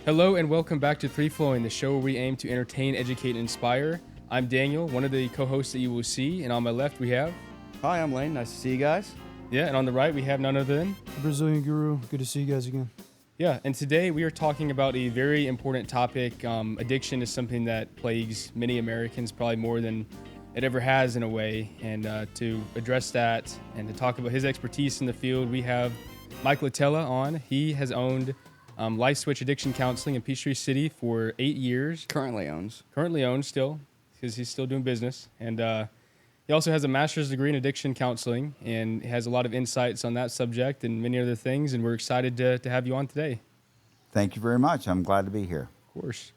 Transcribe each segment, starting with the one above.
Hello and welcome back to ThreeFlowing, the show where we aim to entertain, educate, and inspire. I'm Daniel, one of the co-hosts that you will see, and on my left we have... Hi, I'm Lane. Nice to see you guys. Yeah, and on the right we have none other than... Brazilian Guru. Good to see you guys again. Yeah, and today we are talking about a very important topic. Addiction is something that plagues many Americans, probably more than it ever has in a way. And to address that and to talk about his expertise in the field, we have Mike LaTella on. He has owned Life Switch Addiction Counseling in Peachtree City for 8 years. Currently owns Still, because he's still doing business. And he also has a master's degree in addiction counseling and has a lot of insights on that subject and many other things. And we're excited to have you on today. Thank you very much. I'm glad to be here. Of course.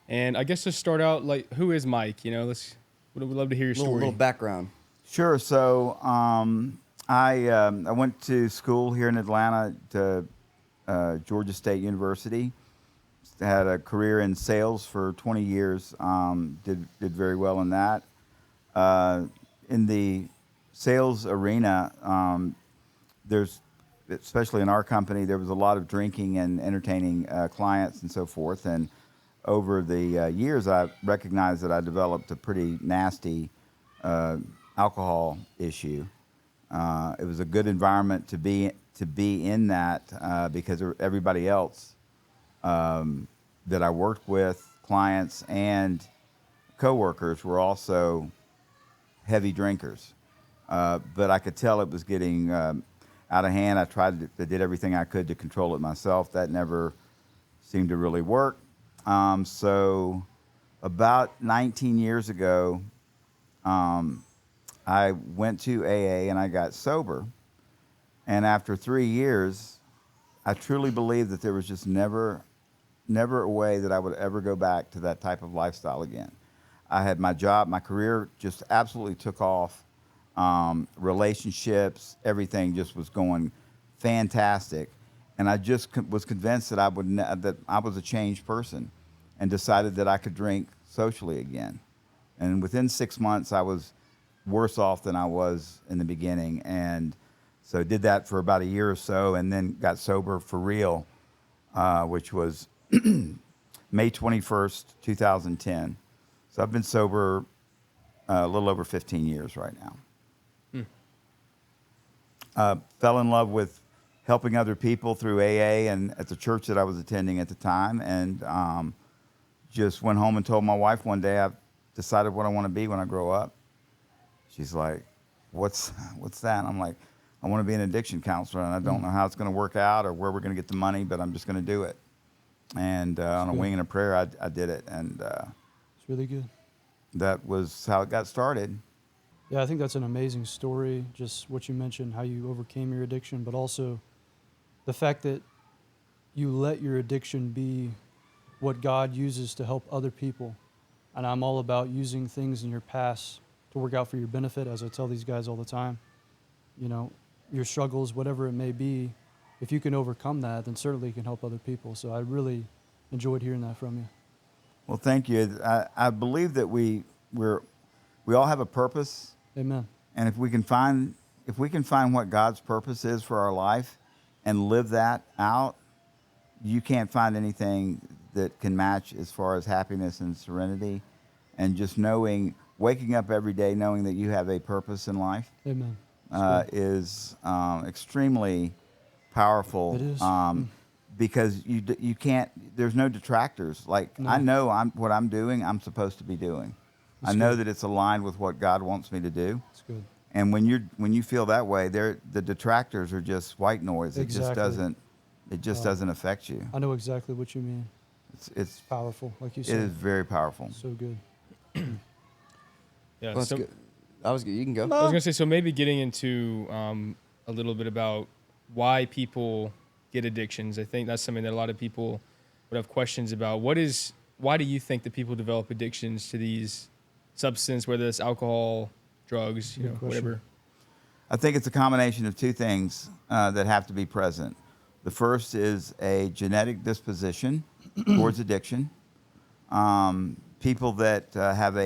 And I guess to start out, like, who is Mike? You know, we'd love to hear your story. little background. Sure. So I went to school here in Atlanta to Georgia State University. Had a career in sales for 20 years. Did very well in that. In the sales arena, there's, especially in our company, there was a lot of drinking and entertaining clients and so forth. And over the years, I recognized that I developed a pretty nasty alcohol issue. It was a good environment to be in that because everybody else that I worked with, clients and coworkers, were also heavy drinkers. But I could tell it was getting out of hand. I did everything I could to control it myself. That never seemed to really work. So about 19 years ago, I went to AA and I got sober. And after 3 years, I truly believed that there was just never a way that I would ever go back to that type of lifestyle again. I had my job, my career just absolutely took off. Relationships, everything just was going fantastic. And I just was convinced that that I was a changed person and decided that I could drink socially again. And within 6 months, I was worse off than I was in the beginning. And so did that for about a year or so and then got sober for real, which was May 21st, 2010. So I've been sober a little over 15 years right now. Fell in love with helping other people through AA and at the church that I was attending at the time, and just went home and told my wife one day I've decided what I want to be when I grow up. She's like, what's that? And I'm like, I want to be an addiction counselor, and I don't know how it's going to work out or where we're going to get the money, but I'm just going to do it. And on a wing and a prayer, I did it, and It's really good. that was how it got started. Yeah, I think that's an amazing story, just what you mentioned, how you overcame your addiction, but also the fact that you let your addiction be what God uses to help other people. And I'm all about using things in your past to work out for your benefit, as I tell these guys all the time. You know, your struggles, whatever it may be, if you can overcome that, then certainly you can help other people. So I really enjoyed hearing that from you. Well, thank you. I believe that we all have a purpose. Amen. And if we can find what God's purpose is for our life and live that out, you can't find anything that can match as far as happiness and serenity, and just waking up every day knowing that you have a purpose in life. Amen. Is extremely powerful. It is. Because you can't. There's no detractors. Like, No. I know what I'm doing. I'm supposed to be doing. That's I know good. that it's aligned with what God wants me to do. It's good. And when you feel that way, the detractors are just white noise. Exactly. It just doesn't affect you. I know exactly what you mean. It's Powerful, like you it said. is very powerful. So good. Yeah, Well, that's good. You can go. I was going to say, so maybe getting into a little bit about why people get addictions. I think that's something that a lot of people would have questions about. Why do you think that people develop addictions to these substances, whether it's alcohol, drugs, Good question. whatever? I think it's a combination of two things that have to be present. The first is a genetic disposition towards addiction. People that have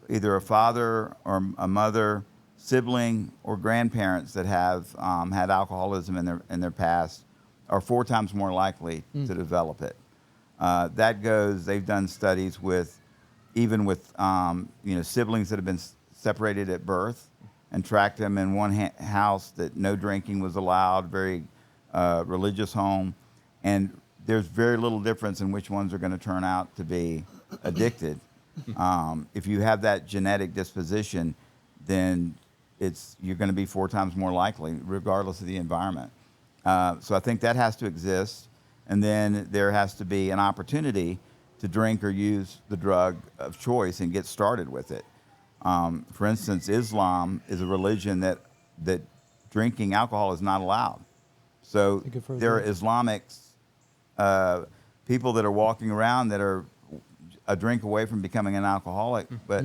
either a father or a mother, sibling, or grandparents that have had alcoholism in their past are 4 times more likely to develop it. They've done studies with, even with siblings that have been separated at birth, and tracked them in one house that no drinking was allowed, very religious home, and there's very little difference in which ones are going to turn out to be addicted. If you have that genetic disposition, then you're going to be 4 times more likely, regardless of the environment. So I think that has to exist, and then there has to be an opportunity to drink or use the drug of choice and get started with it. For instance, Islam is a religion that drinking alcohol is not allowed. So there are Islamic people that are walking around that are a drink away from becoming an alcoholic, but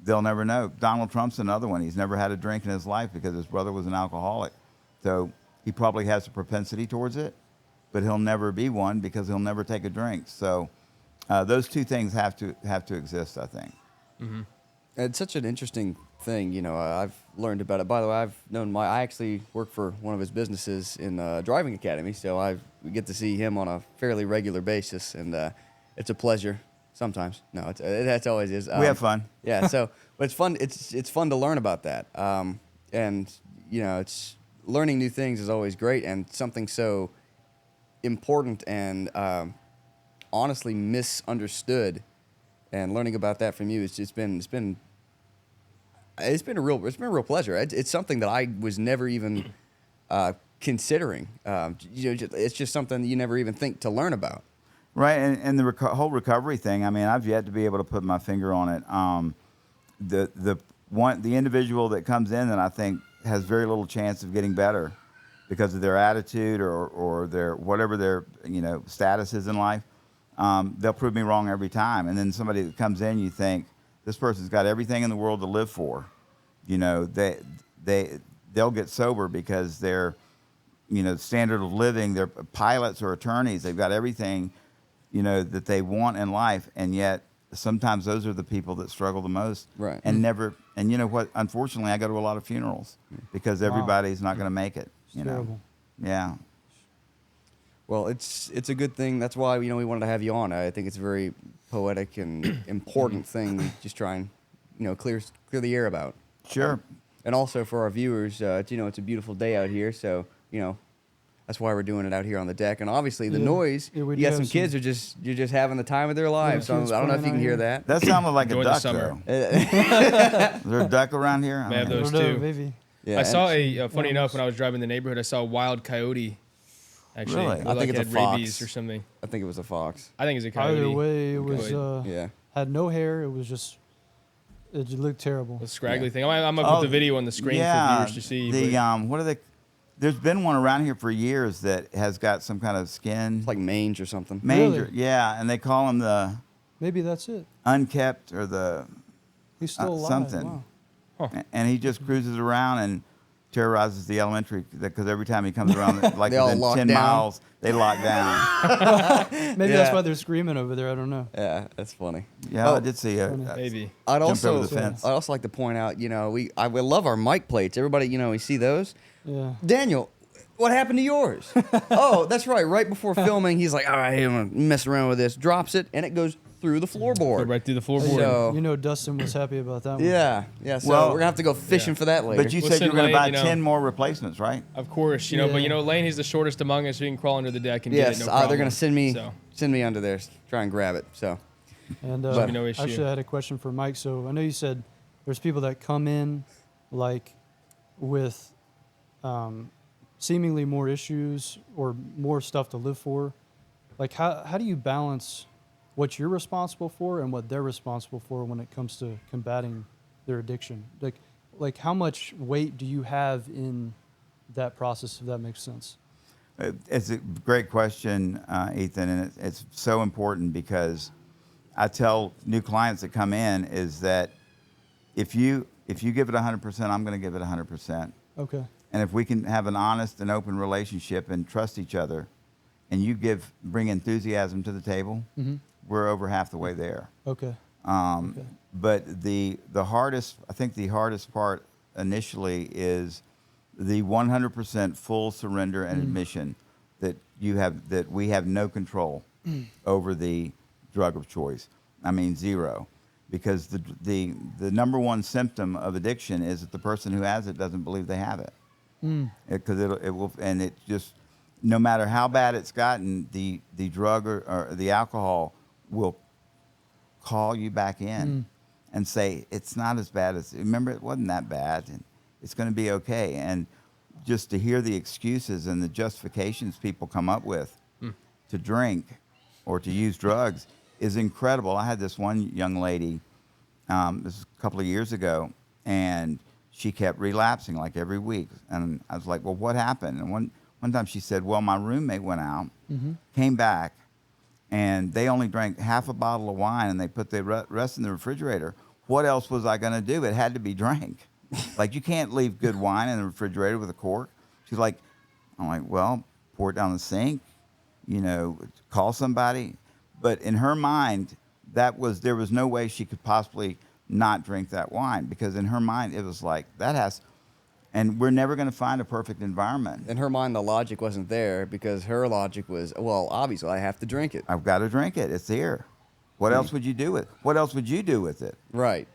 they'll never know. Donald Trump's another one. He's never had a drink in his life because his brother was an alcoholic. So he probably has a propensity towards it, but he'll never be one because he'll never take a drink. So those two things have to exist, I think. Mm-hmm. It's such an interesting thing, I've learned about it. By the way, I actually work for one of his businesses in driving academy, so we get to see him on a fairly regular basis, and it's a pleasure. Sometimes, no, that's always is. We have fun. Yeah, but it's fun. It's fun to learn about that, and it's learning new things is always great, and something so important and honestly misunderstood. And learning about that from you, it's been a real pleasure. It's something that I was never even considering. It's just something that you never even think to learn about. Right, and the whole recovery thing. I mean, I've yet to be able to put my finger on it. The individual that comes in that I think has very little chance of getting better because of their attitude or their whatever their status is in life. They'll prove me wrong every time. And then somebody that comes in, you think this person's got everything in the world to live for. They'll get sober because their standard of living. They're pilots or attorneys. They've got everything that they want in life, and yet sometimes those are the people that struggle the most. Right. And never. And you know what? Unfortunately, I go to a lot of funerals because everybody's not going to make it. Terrible. Yeah. Well, it's a good thing. That's why we wanted to have you on. I think it's a very poetic and important thing. We just try and clear the air about. Sure. And also for our viewers, it's a beautiful day out here, so that's why we're doing it out here on the deck. And obviously the noise. Yeah, you got some kids you're just having the time of their lives. So I don't know if you can hear that. That sounded like a duck, though. Is there a duck around here? I have those too. Maybe. Yeah, I saw funny enough, when I was driving the neighborhood, I saw a wild coyote. Actually, Really? I think it's a fox. Rabies or something. I think it was a fox. I think it's a coyote. Either way, it was Yeah. had no hair. It was just it looked terrible. The scraggly thing. I'm gonna put the video on the screen for viewers to see. What are they? There's been one around here for years that has got some kind of skin. It's like mange or something. Manger, Really? yeah, and they call him the Maybe that's it. unkept or the He's still alive. something. Wow. And he just cruises around and terrorizes the elementary because every time he comes around, like They all within lock 10 down. miles, they lock down. Maybe that's why they're screaming over there. I don't know. Yeah, that's funny. Yeah, Oh, I did see a Maybe. I'd jumped over also the fence. I'd also like to point out, we love our mic plates. Everybody, we see those. Yeah. Daniel, what happened to yours? Oh, that's right. Right before filming, he's like, all right, I'm gonna mess around with this. Drops it, and it goes through the Go floorboard. right through the floorboard. So- Dustin was happy about that one. Yeah. So Well, we're gonna have to go fishing for that later. But you Well, said you were going to Lane, buy 10 more replacements, right? Of course, but Lane, he's the shortest among us, so he can crawl under the deck and yes, get it. No problem. they're gonna So. send me under there, try and grab it. So And Should be no issue. actually, I had a question for Mike. So I know you said there's people that come in like with seemingly more issues or more stuff to live for. Like how do you balance what you're responsible for and what they're responsible for when it comes to combating their addiction? Like how much weight do you have in that process, if that makes sense? It's a great question, Ethan, and it's so important because I tell new clients that come in is that if you give it 100%, I'm going to give it 100%. Okay. And if we can have an honest and open relationship and trust each other, and you bring enthusiasm to the table, we're over half the way there. Okay. Okay. But the hardest part initially is the 100% full surrender and admission that we have no control over the drug of choice. I mean, zero, because the number one symptom of addiction is that the person who has it doesn't believe they have it. Because it will, and it just, no matter how bad it's gotten, the drug or the alcohol will call you back in and say, it's not as bad as, remember, it wasn't that bad, and it's going to be okay. And just to hear the excuses and the justifications people come up with to drink or to use drugs is incredible. I had this one young lady, this was a couple of years ago, and she kept relapsing like every week. And I was like, well, what happened? And one time she said, well, my roommate went out, came back, and they only drank half a bottle of wine, and they put the rest in the refrigerator. What else was I going to do? It had to be drank. Like, you can't leave good wine in the refrigerator with a cork. She's like, I'm like, well, pour it down the sink, call somebody. But in her mind, there was no way she could possibly not drink that wine, because in her mind, it was like, and we're never going to find a perfect environment. In her mind, the logic wasn't there, because her logic was, well, obviously, I have to drink it. I've got to drink it. It's here. What else would you do with it? What else would you do with it? Right.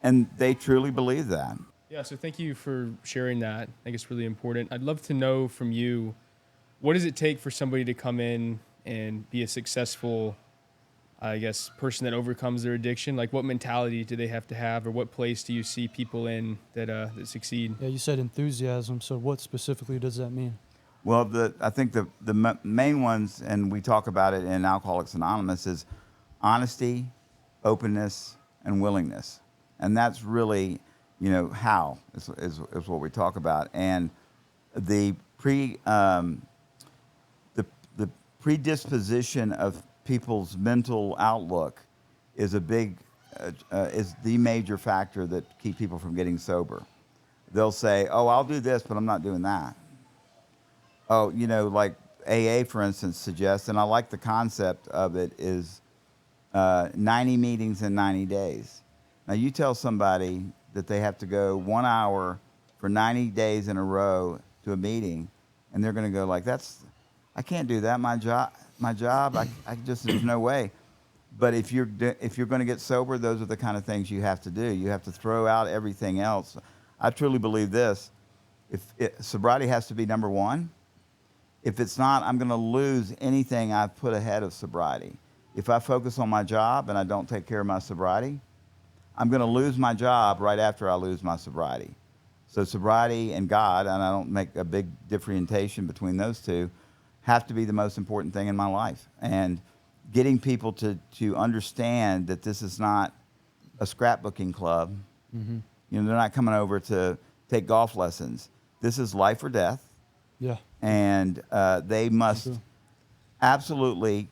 And they truly believe that. Yeah, so thank you for sharing that. I think it's really important. I'd love to know from you, what does it take for somebody to come in and be a successful, person that overcomes their addiction? Like, what mentality do they have to have, or what place do you see people in that succeed? Yeah, you said enthusiasm. So what specifically does that mean? Well, I think the main ones, and we talk about it in Alcoholics Anonymous, is honesty, openness, and willingness. And that's really, how is what we talk about. And the predisposition of people's mental outlook is is the major factor that keep people from getting sober. They'll say, oh, I'll do this, but I'm not doing that. Oh, like AA, for instance, suggests, and I like the concept of it, is 90 meetings in 90 days. Now, you tell somebody that they have to go 1 hour for 90 days in a row to a meeting, and they're going to go like, I can't do that. My job, there's no way. But if you're going to get sober, those are the kind of things you have to do. You have to throw out everything else. I truly believe this: sobriety has to be number one. If it's not, I'm going to lose anything I've put ahead of sobriety. If I focus on my job and I don't take care of my sobriety, I'm going to lose my job right after I lose my sobriety. So sobriety and God, and I don't make a big differentiation between those two, have to be the most important thing in my life. And getting people to understand that this is not a scrapbooking club. They're not coming over to take golf lessons. This is life or death. Yeah. And they must absolutely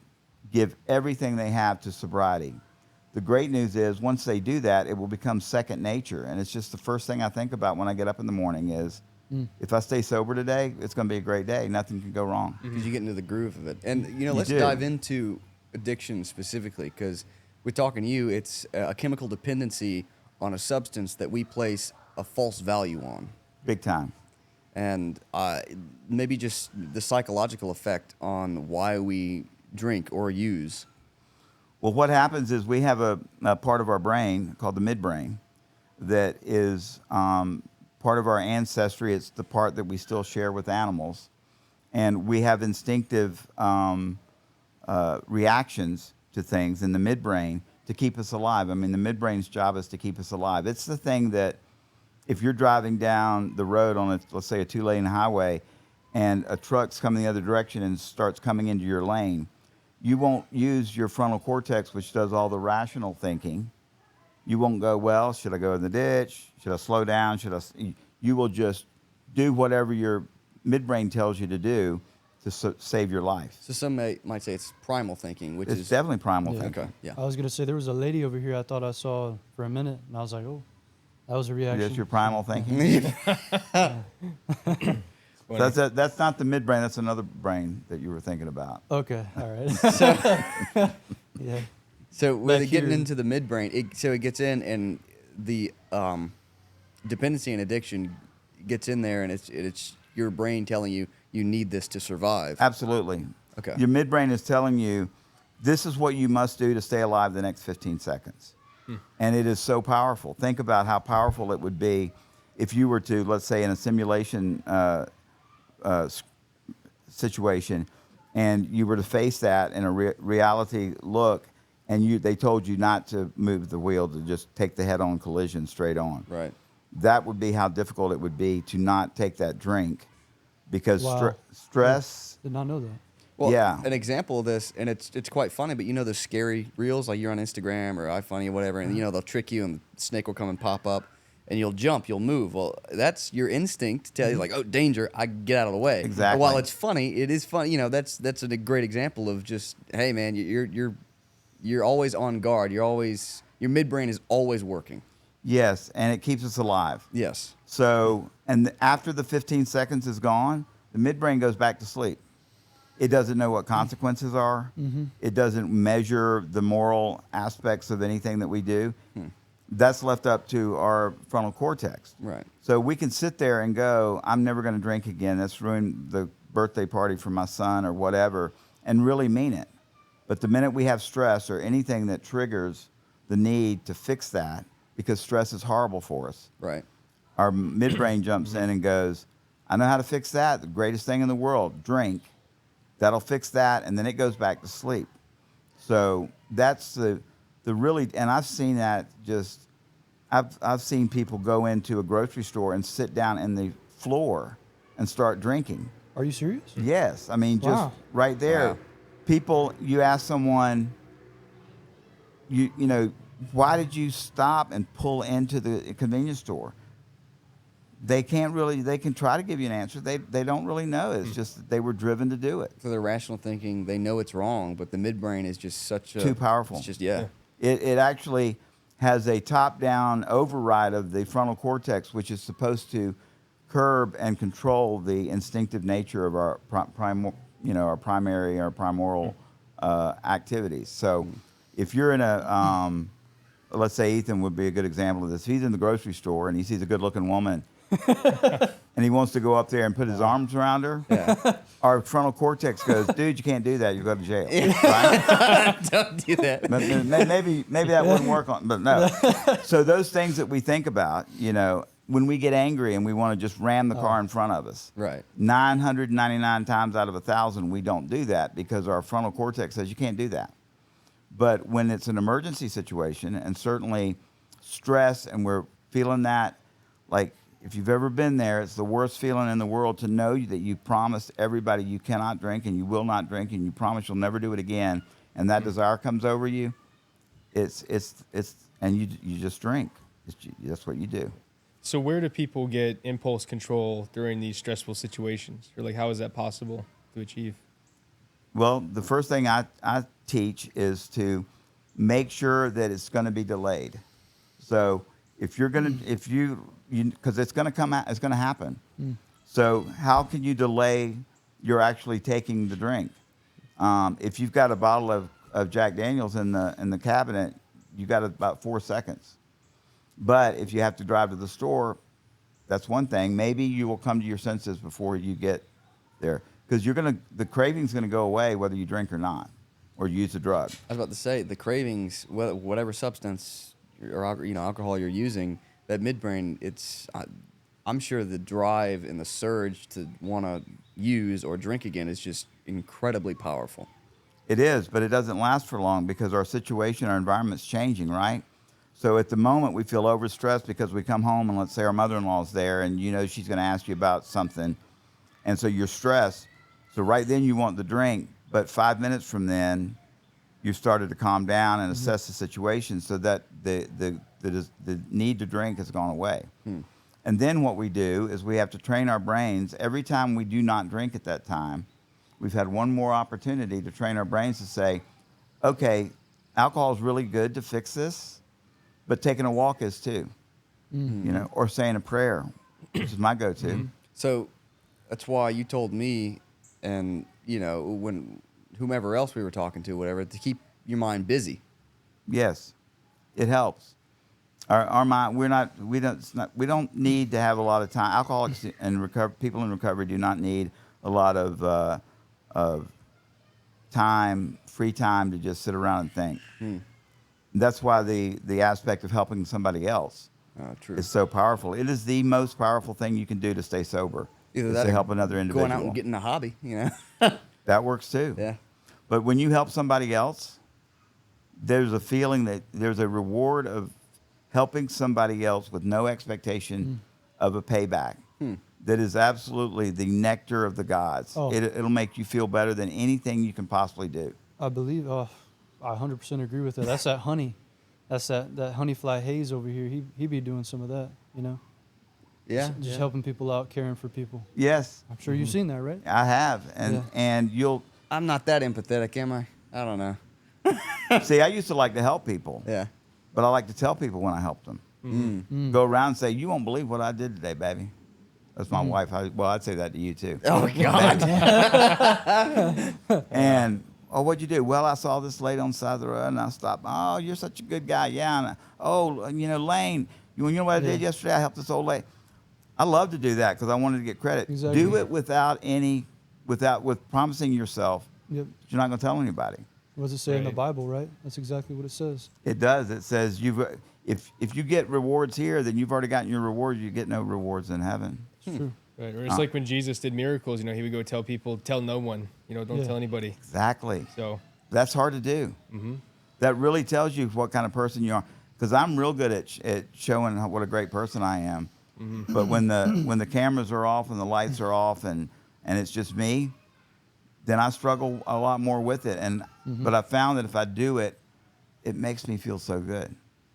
give everything they have to sobriety. The great news is, once they do that, it will become second nature. And it's just the first thing I think about when I get up in the morning is, if I stay sober today, it's going to be a great day. Nothing can go wrong. Because you get into the groove of it. And, let's dive into addiction specifically, because we're talking to you, it's a chemical dependency on a substance that we place a false value on. Big time. And maybe just the psychological effect on why we drink or use. Well, what happens is we have a part of our brain called the midbrain that is part of our ancestry. It's the part that we still share with animals. And we have instinctive reactions to things in the midbrain to keep us alive. I mean, the midbrain's job is to keep us alive. It's the thing that if you're driving down the road on, let's say, a 2-lane highway, and a truck's coming the other direction and starts coming into your lane, you won't use your frontal cortex, which does all the rational thinking. You won't go, well, should I go in the ditch? Should I slow down? You will just do whatever your midbrain tells you to do to save your life. So some might say it's primal thinking, which It's is definitely primal thinking. Okay, yeah. I was going to say, there was a lady over here I thought I saw for a minute, and I was like, oh, that was a reaction. That's your primal thinking. That's not the midbrain. That's another brain that you were thinking about. Okay, all right. Yeah. So with Back it getting here. into the midbrain, it gets in, and the dependency and addiction gets in there, and it's your brain telling you you need this to survive. Absolutely. Okay. Your midbrain is telling you this is what you must do to stay alive the next 15 seconds. And it is so powerful. Think about how powerful it would be if you were to, let's say, in a simulation situation, and you were to face that in a reality look, and they told you not to move the wheel, to just take the head-on collision straight on. Right. That would be how difficult it would be to not take that drink, because Wow. stress. Did not know that. Well, Yeah. an example of this, and it's quite funny, but you know those scary reels, like you're on Instagram or iFunny or whatever, and you know they'll trick you and the snake will come and pop up, and you'll jump, you'll move. Well, that's your instinct to tell you, like, oh, danger, I get out of the way. Exactly. While it's funny, it is funny. You know, that's a great example of just, hey, man, you're always on guard. Your midbrain is always working. Yes, and it keeps us alive. Yes. So, and after the 15 seconds is gone, the midbrain goes back to sleep. It doesn't know what consequences are. It doesn't measure the moral aspects of anything that we do. That's left up to our frontal cortex. Right. So we can sit there and go, I'm never going to drink again. That's ruined the birthday party for my son or whatever, and really mean it. But the minute we have stress or anything that triggers the need to fix that, because stress is horrible for us, Right. our midbrain jumps in and goes, I know how to fix that. The greatest thing in the world, drink. That'll fix that, and then it goes back to sleep. So that's the really, and I've seen that just, I've seen people go into a grocery store and sit down in the floor and start drinking. Are you serious? Yes, I mean, just Wow. right there. Wow. People, you ask someone, you know, why did you stop and pull into the convenience store? They can't really, they can try to give you an answer. They don't really know. It's just that they were driven to do it. For their rational thinking, they know it's wrong, but the midbrain is just such a... Too powerful. It's just, yeah. It actually has a top-down override of the frontal cortex, which is supposed to curb and control the instinctive nature of our primary or primoral activities. So if you're in a, let's say Ethan would be a good example of this. He's in the grocery store and he sees a good-looking woman and he wants to go up there and put his arms around her. Yeah. Our frontal cortex goes, dude, you can't do that. You go to jail. Right? Don't do that. But maybe that wouldn't work on, but no. So those things that we think about, you know, when we get angry and we want to just ram the car in front of us, Right. 999 times out of 1,000, we don't do that because our frontal cortex says you can't do that. But when it's an emergency situation, and certainly stress, and we're feeling that, like if you've ever been there, it's the worst feeling in the world to know that you promised everybody you cannot drink and you will not drink and you promise you'll never do it again, and that desire comes over you. It's and you just drink. That's what you do. So where do people get impulse control during these stressful situations? Or like, how is that possible to achieve? Well, the first thing I teach is to make sure that it's going to be delayed. So if you're going to, because it's going to come out, it's going to happen. So how can you delay your actually taking the drink? If you've got a bottle of Jack Daniels in the cabinet, you got about 4 seconds. But if you have to drive to the store, that's one thing. Maybe you will come to your senses before you get there, because the craving's going to go away whether you drink or not, or use a drug. I was about to say, the cravings, whatever substance or alcohol you're using, that midbrain, I'm sure the drive and the surge to want to use or drink again is just incredibly powerful. It is, but it doesn't last for long because our situation, our environment's changing, right? So at the moment, we feel overstressed because we come home and let's say our mother-in-law's there and you know she's going to ask you about something. And so you're stressed. So right then you want the drink, but 5 minutes from then, you started to calm down and assess the situation so that the need to drink has gone away. And then what we do is we have to train our brains. Every time we do not drink at that time, we've had one more opportunity to train our brains to say, okay, alcohol is really good to fix this, but taking a walk is too, you know, or saying a prayer, which is my go-to. So that's why you told me and, you know, when whomever else we were talking to, whatever, to keep your mind busy. Yes, it helps. Our mind, we don't need to have a lot of time. Alcoholics and people in recovery do not need a a lot of time, free time to just sit around and think. That's why the aspect of helping somebody else True. is so powerful. It is the most powerful thing you can do to stay sober. Either is that to or help another individual. Going out and getting a hobby, you know. That works too. Yeah. But when you help somebody else, there's a feeling that there's a reward of helping somebody else with no expectation of a payback. That is absolutely the nectar of the gods. Oh. It'll make you feel better than anything you can possibly do. I believe, I 100% agree with that. That's that honey. That's that honey fly haze over here. He be doing some of that, you know? Yeah. Just helping people out, caring for people. Yes, I'm sure you've seen that, right? I have. And you'll I'm not that empathetic, am I? I don't know. see, I used to like to help people. Yeah. But I like to tell people when I help them. Go around and say, "You won't believe what I did today, baby." That's my wife. I'd say that to you too. Oh God. And what'd you do? Well, I saw this lady on the side of the road, and I stopped. Oh, you're such a good guy. Yeah. And Lane, you know what I did yesterday? I helped this old lady. I love to do that because I wanted to get credit. Exactly. Do it with promising yourself Yep. that you're not going to tell anybody. What does it say in the Right. Bible, right? That's exactly what it says. It does. It says if you get rewards here, then you've already gotten your rewards. You get no rewards in heaven. It's true. Right. Or it's like when Jesus did miracles, he would go tell people, tell no one, don't Yeah. tell anybody. Exactly. So, That's hard to do. That really tells you what kind of person you are. Because I'm real good at showing what a great person I am. But when the cameras are off and the lights are off and it's just me, then I struggle a lot more with it. But I found that if I do it, it makes me feel so good.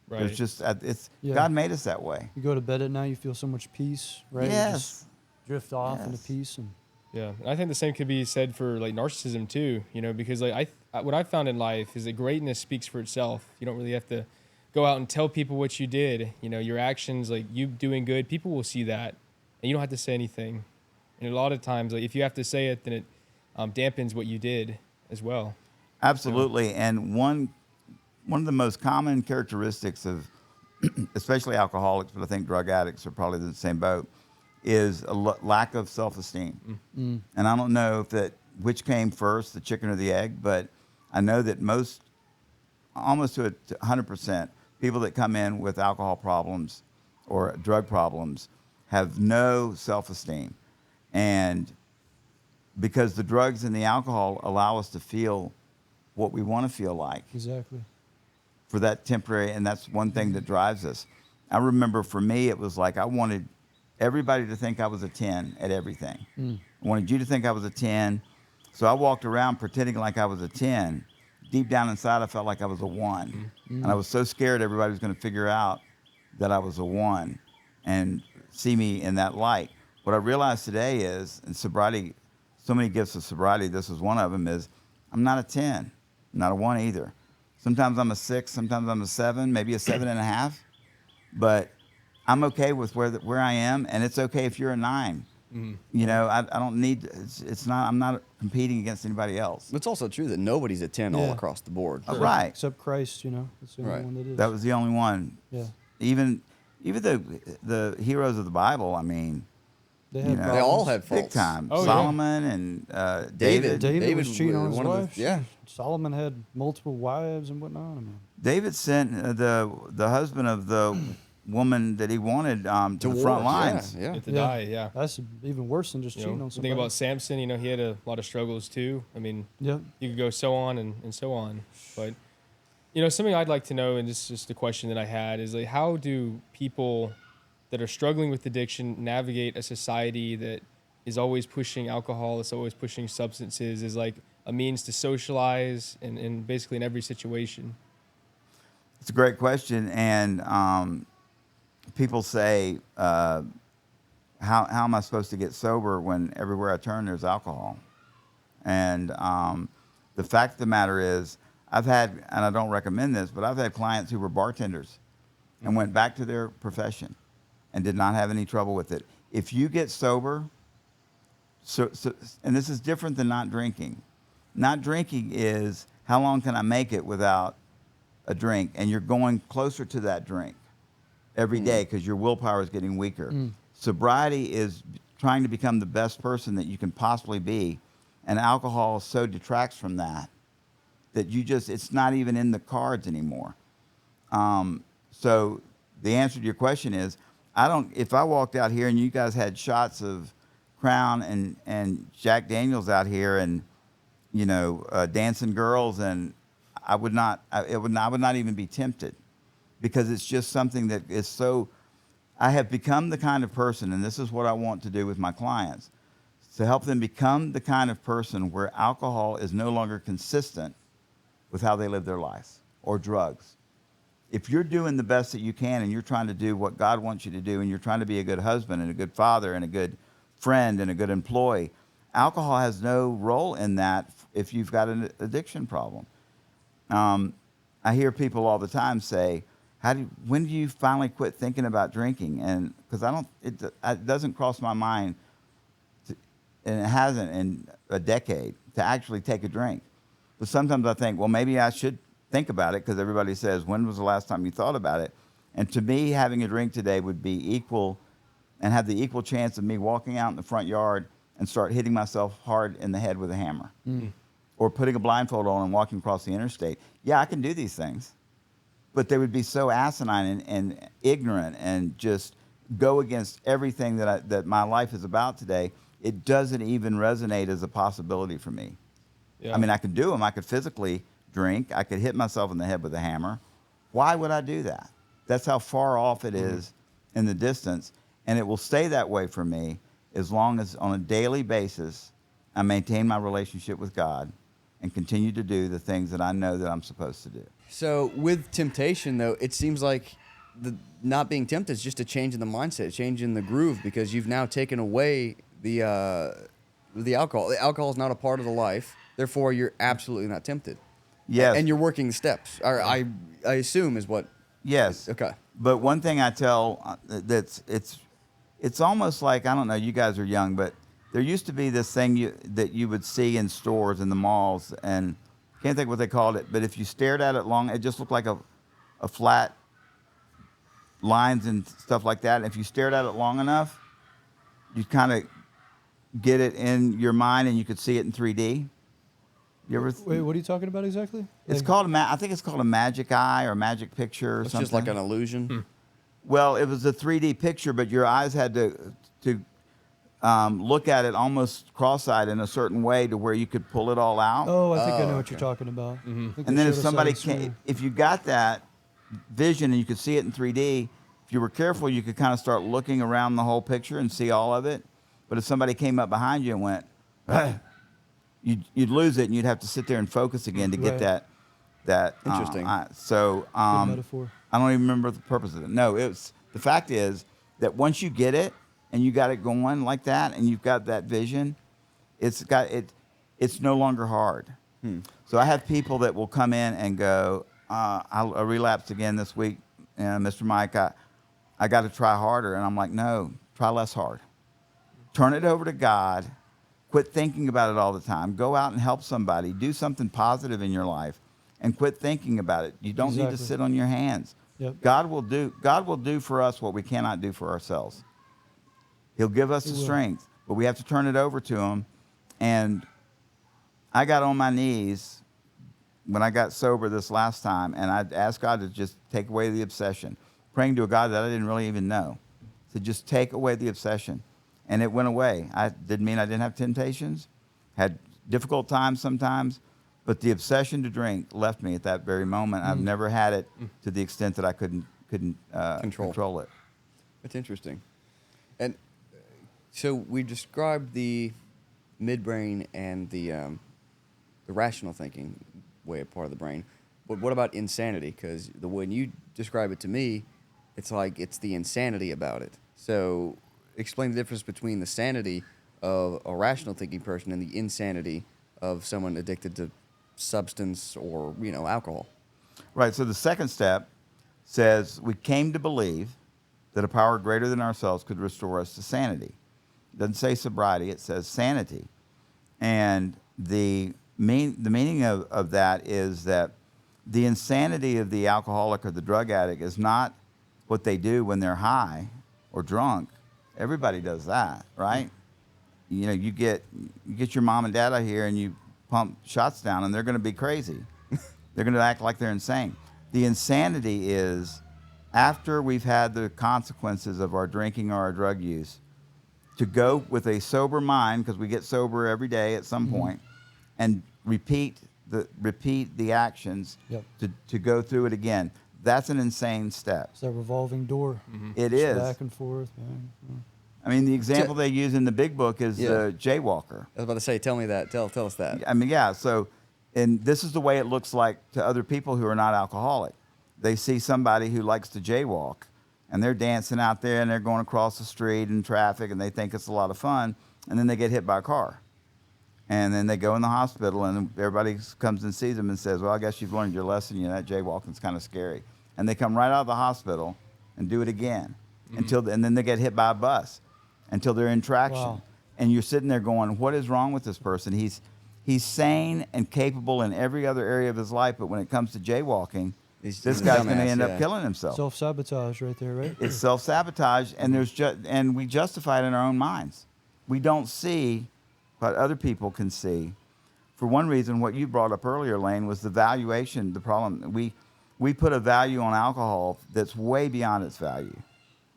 right. It's just Yeah. God made us that way. You go to bed at night, you feel so much peace, right? You Yes. just drift off into Yes. peace. And Yeah, and I think the same could be said for like narcissism too. Because what I found in life is that greatness speaks for itself. You don't really have to go out and tell people what you did. Your actions, like you doing good, people will see that, and you don't have to say anything. And a lot of times, like if you have to say it, then it dampens what you did as well. Absolutely. And one of the most common characteristics of especially alcoholics, but I think drug addicts are probably in the same boat, is a lack of self-esteem. And I don't know which came first, the chicken or the egg, but I know that almost to 100%, people that come in with alcohol problems or drug problems have no self-esteem. And because the drugs and the alcohol allow us to feel what we want to feel like exactly. for that temporary, and that's one thing that drives us. I remember for me, it was like I wanted everybody to think I was a 10 at everything. I wanted you to think I was a 10. So I walked around pretending like I was a 10. Deep down inside, I felt like I was a 1. And I was so scared everybody was going to figure out that I was a 1 and see me in that light. What I realized today is, in sobriety, so many gifts of sobriety, this is one of them, is I'm not a 10, I'm not a 1 either. Sometimes I'm a 6, sometimes I'm a 7, maybe a 7.5. But I'm okay with where I am, and it's okay if you're a 9. I don't need. It's not. I'm not competing against anybody else. It's also true that nobody's a 10 all Yeah. across the board. Right. Except Christ, that's the only Right. one that is. That was the only one. Yeah. Even the heroes of the Bible. I mean, They had They all problems. had big faults. time. Oh, yeah. Solomon and David. David was cheating on his one of the- wife. yeah. Solomon had multiple wives and whatnot. I mean, David sent the husband of the woman that he wanted to the war, front lines. Yeah. To die, yeah. That's even worse than just cheating on You somebody. think about Samson, he had a lot of struggles too. I mean, Yep. you could go so on and so on. But, something I'd like to know, and this is just a question that I had, is like, how do people that are struggling with addiction navigate a society that is always pushing alcohol, is always pushing substances, is like a means to socialize and basically in every situation? It's a great question, and people say, "How am I supposed to get sober when everywhere I turn there's alcohol?" And the fact of the matter is, I've had, and I don't recommend this, but I've had clients who were bartenders and went back to their profession and did not have any trouble with it. If you get sober, and this is different than not drinking. Not drinking is how long can I make it without a drink, and you're going closer to that drink every day because your willpower is getting weaker. Sobriety is trying to become the best person that you can possibly be, and alcohol so detracts from that it's not even in the cards anymore. So the answer to your question is, if I walked out here and you guys had shots of Crown and Jack Daniels out here and, dancing girls, and I would not even be tempted, because it's just something that is so, I have become the kind of person, and this is what I want to do with my clients, to help them become the kind of person where alcohol is no longer consistent with how they live their lives, or drugs. If you're doing the best that you can and you're trying to do what God wants you to do, and you're trying to be a good husband and a good father and a good friend and a good employee, alcohol has no role in that if you've got an addiction problem. I hear people all the time say, when do you finally quit thinking about drinking? And because it doesn't cross my mind, and it hasn't in a decade, to actually take a drink. But sometimes I think, well, maybe I should think about it, because everybody says, when was the last time you thought about it? And to me, having a drink today would be equal, and have the equal chance of me walking out in the front yard and start hitting myself hard in the head with a hammer. Or putting a blindfold on and walking across the interstate. Yeah, I can do these things, but they would be so asinine and ignorant, and just go against everything that my life is about today. It doesn't even resonate as a possibility for me. Yeah. I mean, I could do them. I could physically drink. I could hit myself in the head with a hammer. Why would I do that? That's how far off it is in the distance. And it will stay that way for me as long as, on a daily basis, I maintain my relationship with God and continue to do the things that I know that I'm supposed to do. So with temptation, though, it seems like the not being tempted is just a change in the mindset, a change in the groove, because you've now taken away the alcohol. The alcohol is not a part of the life. Therefore, you're absolutely not tempted. Yes. And you're working the steps. Or I assume is what. Yes. Okay. But one thing I tell it's almost like, I don't know, you guys are young, but there used to be this thing that you would see in stores, in the malls, and can't think what they called it, but if you stared at it long, it just looked like a flat lines and stuff like that. And if you stared at it long enough, you kind of get it in your mind, and you could see it in 3D. You ever? Wait, what are you talking about exactly? It's Like- called I think it's called a magic eye or magic picture or It's something. just like an illusion. Well, it was a 3D picture, but your eyes had to look at it almost cross-eyed in a certain way to where you could pull it all out. Oh, I think I know what okay. you're talking about. I think And they then if showed us that somebody in school. came, if you got that vision and you could see it in 3D, if you were careful, you could kind of start looking around the whole picture and see all of it. But if somebody came up behind you and went, you'd lose it, and you'd have to sit there and focus again to get Right. that. Interesting. Good metaphor. I don't even remember the purpose of it. No, the fact is that once you get it and you got it going like that, and you've got that vision, it's no longer hard. So I have people that will come in and go, I relapsed again this week, and Mr. Mike, I got to try harder. And I'm like, no, try less hard. Turn it over to God. Quit thinking about it all the time. Go out and help somebody. Do something positive in your life, and quit thinking about it. You don't need to Exactly. sit on your hands. Yep. God will do for us what we cannot do for ourselves. He'll give us the He will. strength, but we have to turn it over to him. And I got on my knees when I got sober this last time, and I asked God to just take away the obsession, praying to a God that I didn't really even know, to just take away the obsession. And it went away. I didn't mean I didn't have temptations, had difficult times sometimes, but the obsession to drink left me at that very moment. I've never had it to the extent that I couldn't control it. That's interesting. And so we described the midbrain and the rational thinking way a part of the brain. But what about insanity? Because when you describe it to me, it's like it's the insanity about it. So explain the difference between the sanity of a rational thinking person and the insanity of someone addicted to substance or, alcohol. Right. So the second step says we came to believe that a power greater than ourselves could restore us to sanity. It doesn't say sobriety, it says sanity. And the meaning of that is that the insanity of the alcoholic or the drug addict is not what they do when they're high or drunk. Everybody does that, right? You know, you get your mom and dad out here and you pump shots down, and they're going to be crazy. They're going to act like they're insane. The insanity is after we've had the consequences of our drinking or our drug use, to go with a sober mind, because we get sober every day at some point, and repeat the actions Yep. to go through it again. That's an insane step. It's that revolving door. It Just is. back and forth, man. I mean, the example they use in the big book is Yeah. the jaywalker. I was about to say, tell me that. Tell us that. I mean, yeah. So, and this is the way it looks like to other people who are not alcoholic. They see somebody who likes to jaywalk, and they're dancing out there, and they're going across the street in traffic, and they think it's a lot of fun, and then they get hit by a car. And then they go in the hospital, and everybody comes and sees them and says, well, I guess you've learned your lesson. You know, that jaywalking's kind of scary. And they come right out of the hospital and do it again. And then they get hit by a bus until they're in traction. Wow. And you're sitting there going, what is wrong with this person? He's sane and capable in every other area of his life, but when it comes to jaywalking, He's this a guy's going to dumbass, end yeah. up killing himself. Self-sabotage right there, right? It's self-sabotage, and and we justify it in our own minds. We don't see what other people can see. For one reason, what you brought up earlier, Lane, was the valuation. The problem we put a value on alcohol that's way beyond its value.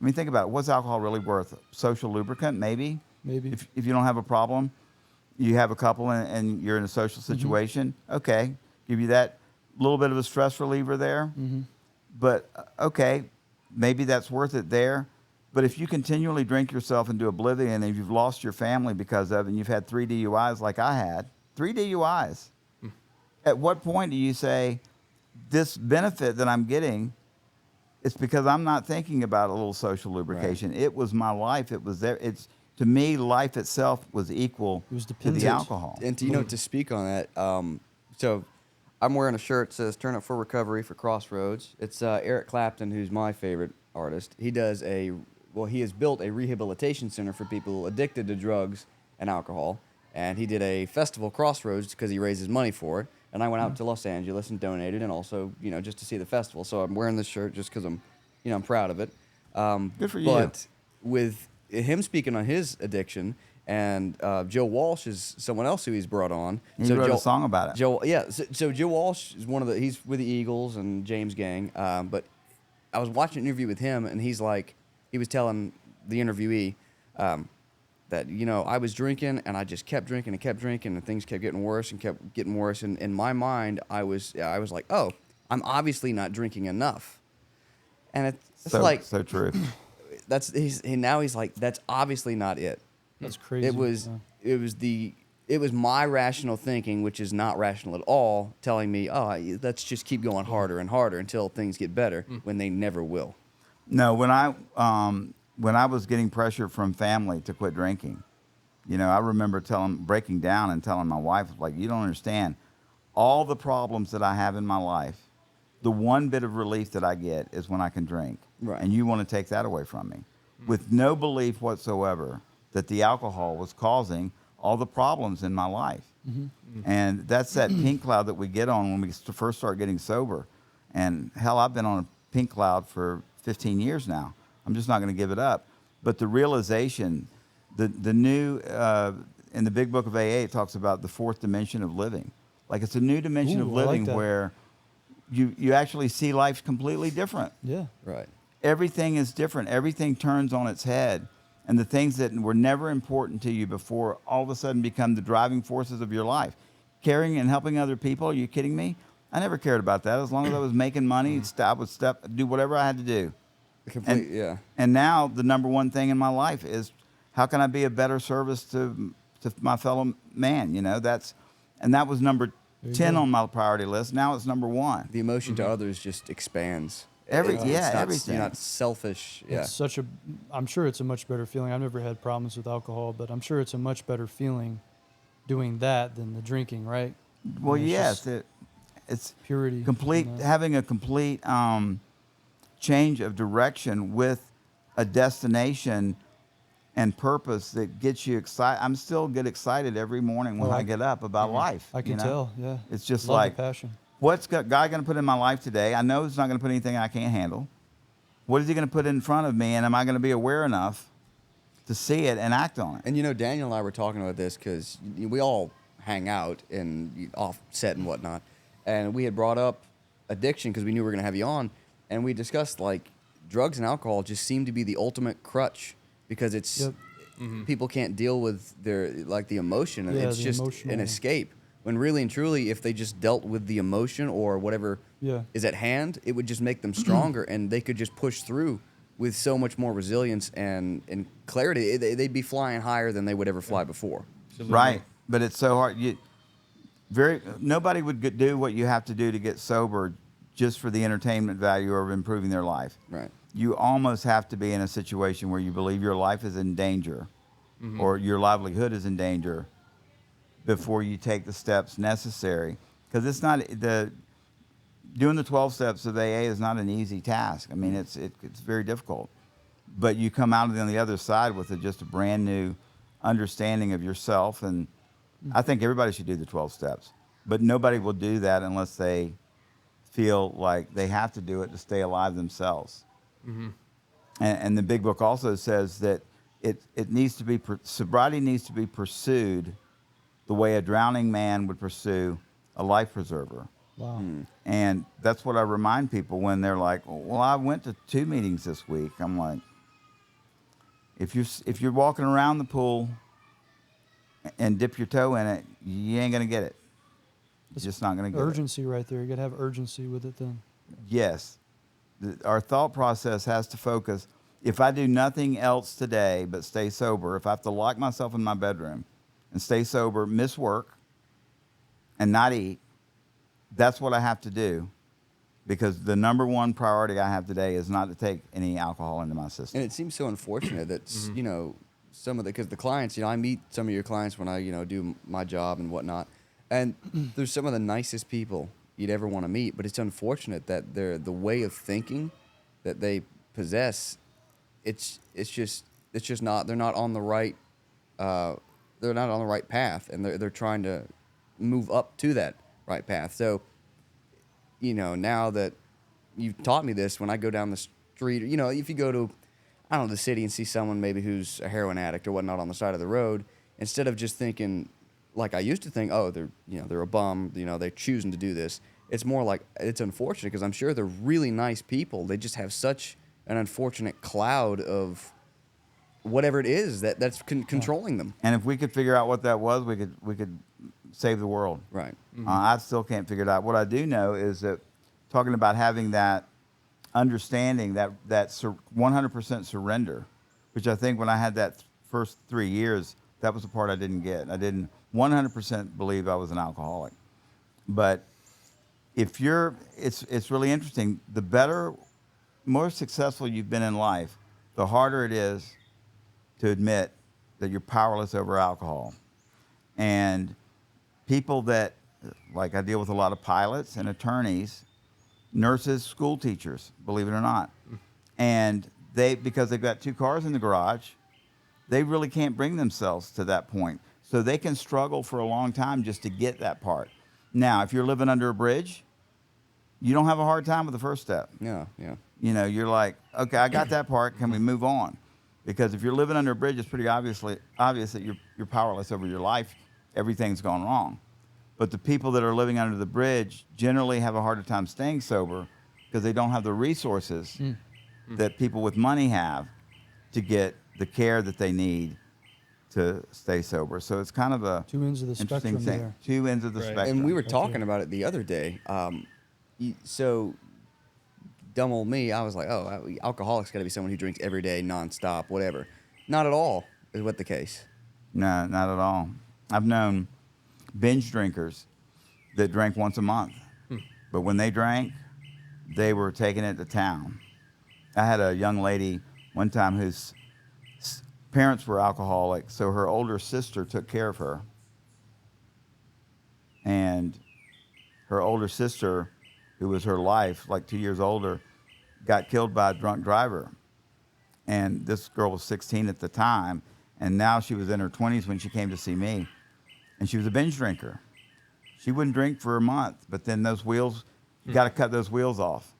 I mean, think about it. What's alcohol really worth? Social lubricant, maybe. Maybe. If you don't have a problem, you have a couple and you're in a social situation. Okay, give you that little bit of a stress reliever there. But okay, maybe that's worth it there. But if you continually drink yourself into oblivion and you've lost your family because of it, and you've had 3 DUIs like I had, 3 DUIs, at what point do you say, this benefit that I'm getting, it's because I'm not thinking about a little social lubrication. It was my life. It was there. To me, life itself was equal It was to dependent. the alcohol. And to speak on that, so I'm wearing a shirt that says "Turn Up for Recovery" for Crossroads. It's Eric Clapton, who's my favorite artist. He has built a rehabilitation center for people addicted to drugs and alcohol, and he did a festival, Crossroads, because he raises money for it. And I went out to Los Angeles and donated, and also, just to see the festival. So I'm wearing this shirt just because I'm proud of it. Good for you. But with him speaking on his addiction, and Joe Walsh is someone else who he's brought on. He wrote a song about it. So Joe Walsh is he's with the Eagles and James Gang. But I was watching an interview with him, and he was telling the interviewee that I was drinking, and I just kept drinking and things kept getting worse and kept getting worse. And in my mind, I was like, oh, I'm obviously not drinking enough. And it's like so true. he's like, that's obviously not it. That's crazy. It was my rational thinking, which is not rational at all, telling me, oh, let's just keep going harder and harder until things get better, when they never will. No, when I was getting pressure from family to quit drinking, I remember breaking down and telling my wife, like, you don't understand, all the problems that I have in my life, the one bit of relief that I get is when I can drink. Right. And you want to take that away from me. With no belief whatsoever that the alcohol was causing all the problems in my life. And that's that pink cloud that we get on when we first start getting sober. And hell, I've been on a pink cloud for 15 years now. I'm just not going to give it up. But the realization, the new, in the big book of AA, it talks about the fourth dimension of living. Like, it's a new dimension of Ooh, I like living that. where you actually see life completely different. Yeah. Right. Everything is different. Everything turns on its head. And the things that were never important to you before all of a sudden become the driving forces of your life. Caring and helping other people, are you kidding me? I never cared about that. As long as I was making money, I would do whatever I had to do. And now the number one thing in my life is, how can I be a better service to my fellow man? That was number 10 on my priority list. Now it's number 1. The emotion to others just expands. Everything. You're not selfish. Yeah. It's I'm sure it's a much better feeling. I've never had problems with alcohol, but I'm sure it's a much better feeling doing that than the drinking, right? Well, It's yes, just it's purity. complete, having a complete change of direction with a destination and purpose that gets you excited. I'm still get excited every morning when I get up about life. I can tell, yeah. It's just Love like, the passion. what's God going to put in my life today? I know He's not going to put anything I can't handle. What is He going to put in front of me, and am I going to be aware enough to see it and act on it. And Daniel and I were talking about this because we all hang out and offset and whatnot, and we had brought up addiction because we knew we were going to have you on, and we discussed like drugs and alcohol just seem to be the ultimate crutch because it's Yep. people can't deal with the emotion, and Yeah, it's the just an emotional- escape. When really and truly, if they just dealt with the emotion or whatever Yeah. is at hand, it would just make them stronger, and they could just push through with so much more resilience and clarity. They'd be flying higher than they would ever fly before. Absolutely. Right, but it's so hard. Nobody would do what you have to do to get sober just for the entertainment value of improving their life. Right. You almost have to be in a situation where you believe your life is in danger, or your livelihood is in danger, before you take the steps necessary. Because it's not doing the 12 steps of AA is not an easy task. I mean, it's very difficult. But you come out on the other side with just a brand new understanding of yourself. And I think everybody should do the 12 steps. But nobody will do that unless they feel like they have to do it to stay alive themselves. And the big book also says that it needs to be, sobriety needs to be pursued the way a drowning man would pursue a life preserver. Wow. And that's what I remind people when they're like, well, I went to 2 meetings this week. I'm like, if you're walking around the pool and dip your toe in it, you ain't going to get it. You're just not going to get it. Urgency right there. You got to have urgency with it then. Yes. Our thought process has to focus. If I do nothing else today but stay sober, if I have to lock myself in my bedroom and stay sober, miss work, and not eat, that's what I have to do, because the number one priority I have today is not to take any alcohol into my system. And it seems so unfortunate that some of because the clients, I meet some of your clients when I do my job and whatnot, and they're some of the nicest people you'd ever want to meet. But it's unfortunate that the way of thinking that they possess, it's just not, they're not on the right path, and they're trying to move up to that right path. So, now that you've taught me this, when I go down the street, if you go to, I don't know, the city and see someone maybe who's a heroin addict or whatnot on the side of the road, instead of just thinking like I used to think, oh, they're a bum, they're choosing to do this. It's more like, it's unfortunate because I'm sure they're really nice people. They just have such an unfortunate cloud of whatever it is that's controlling them. And if we could figure out what that was, we could save the world. Right. I still can't figure it out. What I do know is that talking about having that understanding, that 100% surrender, which I think when I had that first 3 years, that was the part I didn't get. I didn't 100% believe I was an alcoholic. But if it's really interesting. The better, more successful you've been in life, the harder it is to admit that you're powerless over alcohol. And people that, like I deal with a lot of pilots and attorneys, nurses, school teachers, believe it or not. And because they've got 2 cars in the garage, they really can't bring themselves to that point. So they can struggle for a long time just to get that part. Now, if you're living under a bridge, you don't have a hard time with the first step. Yeah. You're like, okay, I got that part. Can we move on? Because if you're living under a bridge, it's pretty obvious that you're powerless over your life. Everything's gone wrong. But the people that are living under the bridge generally have a harder time staying sober because they don't have the resources that people with money have to get the care that they need to stay sober. So it's kind of a 2 ends of the interesting spectrum thing. there. 2 ends of the Right. spectrum. And we were Okay. talking about it the other day. So dumb old me, I was like, oh, alcoholic's got to be someone who drinks every day, nonstop, whatever. Not at all is what the case. No, not at all. I've known binge drinkers that drank once a month. But when they drank, they were taking it to town. I had a young lady one time whose parents were alcoholics, so her older sister took care of her. And her older sister, who was her life, like 2 years older, got killed by a drunk driver. And this girl was 16 at the time, and now she was in her 20s when she came to see me. And she was a binge drinker. She wouldn't drink for a month, but then those wheels, you got to cut those wheels off.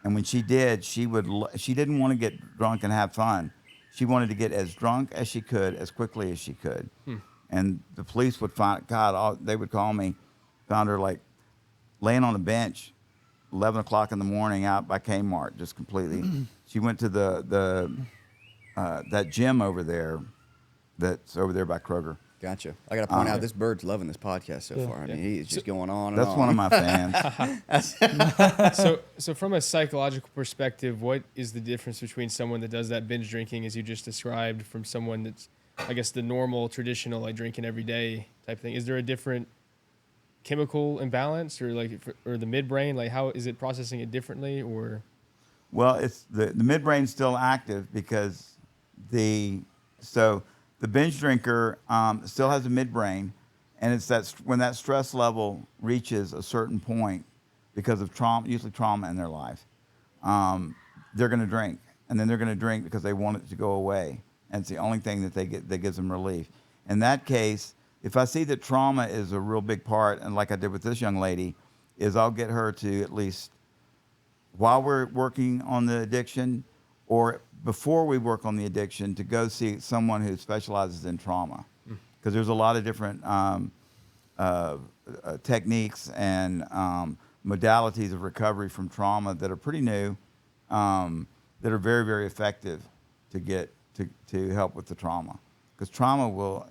And when she did, she didn't want to get drunk and have fun. She wanted to get as drunk as she could, as quickly as she could. And the police would they would call me, found her like laying on a bench, 11 o'clock in the morning out by Kmart, just completely. She went to that gym over there that's over there by Kroger. Gotcha. I got to point out, this bird's loving this podcast so far. I mean, he's just going on and That's on. one of my fans. So from a psychological perspective, what is the difference between someone that does that binge drinking, as you just described, from someone that's, I guess, the normal, traditional, like drinking every day type thing? Is there a different chemical imbalance, or or the midbrain? Like, how is it processing it differently, or? Well, it's the midbrain's still active because the binge drinker still has a midbrain, and it's when that stress level reaches a certain point because of trauma, usually trauma in their life, they're going to drink, and then they're going to drink because they want it to go away, and it's the only thing that gives them relief. In that case, if I see that trauma is a real big part, and like I did with this young lady, is I'll get her to, at least while we're working on the addiction or before we work on the addiction, to go see someone who specializes in trauma. Because there's a lot of different techniques and modalities of recovery from trauma that are pretty new, that are very, very effective to help with the trauma. Because trauma you're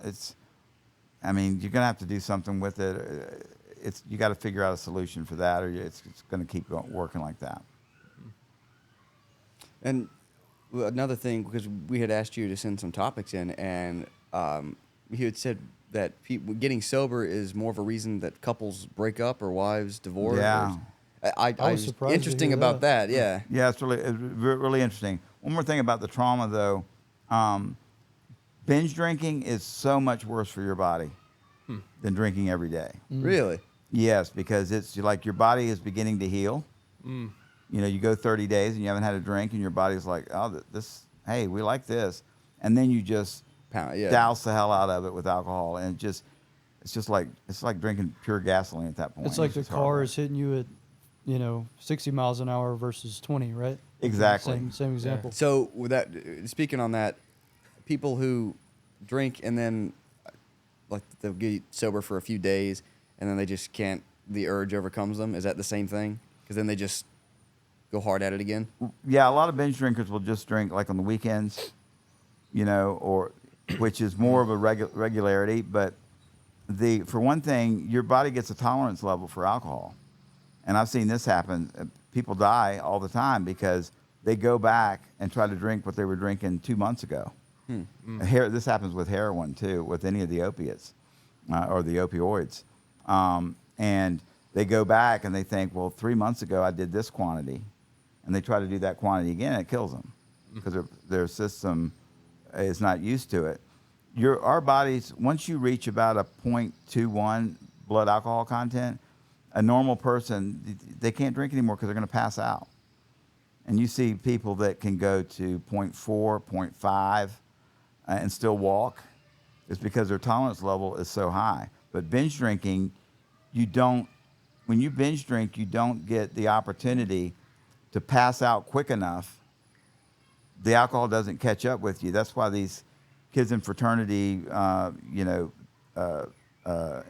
going to have to do something with it. You got to figure out a solution for that, or it's going to keep working like that. And another thing, because we had asked you to send some topics in, and you had said that getting sober is more of a reason that couples break up or wives divorce. Yeah. I was surprised to interesting hear about that. Yeah. Yeah, it's really interesting. One more thing about the trauma, though. Binge drinking is so much worse for your body than drinking every day. Really? Yes, because it's like your body is beginning to heal. You know, you go 30 days and you haven't had a drink, and your body's like, oh, hey, we like this. And then you just douse the hell out of it with alcohol. And it's like drinking pure gasoline at that point. It's like the just car horrible. is hitting you at 60 miles an hour versus 20, right? Exactly. Same example. So with that, speaking on that, people who drink and then like they'll get sober for a few days and then they just can't, the urge overcomes them. Is that the same thing? Because then they just go hard at it again? Yeah, a lot of binge drinkers will just drink like on the weekends, or which is more of a regularity. But for one thing, your body gets a tolerance level for alcohol. And I've seen this happen. People die all the time because they go back and try to drink what they were drinking 2 months ago. This happens with heroin too, with any of the opiates or the opioids. And they go back and they think, well, 3 months ago I did this quantity. And they try to do that quantity again, and it kills them because their system is not used to it. Our bodies, once you reach about a 0.21 blood alcohol content, a normal person, they can't drink anymore because they're going to pass out. And you see people that can go to 0.4, 0.5 and still walk. It's because their tolerance level is so high. But binge drinking, when you binge drink, you don't get the opportunity to pass out quick enough. The alcohol doesn't catch up with you. That's why these kids in fraternity,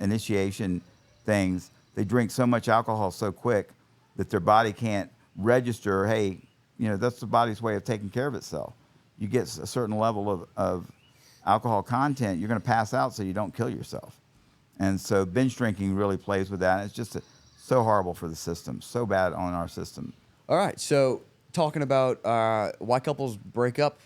initiation things, they drink so much alcohol so quick that their body can't register, hey, that's the body's way of taking care of itself. You get a certain level of alcohol content, you're going to pass out so you don't kill yourself. And so binge drinking really plays with that. And it's just so horrible for the system, so bad on our system. All right. So talking about why couples break up,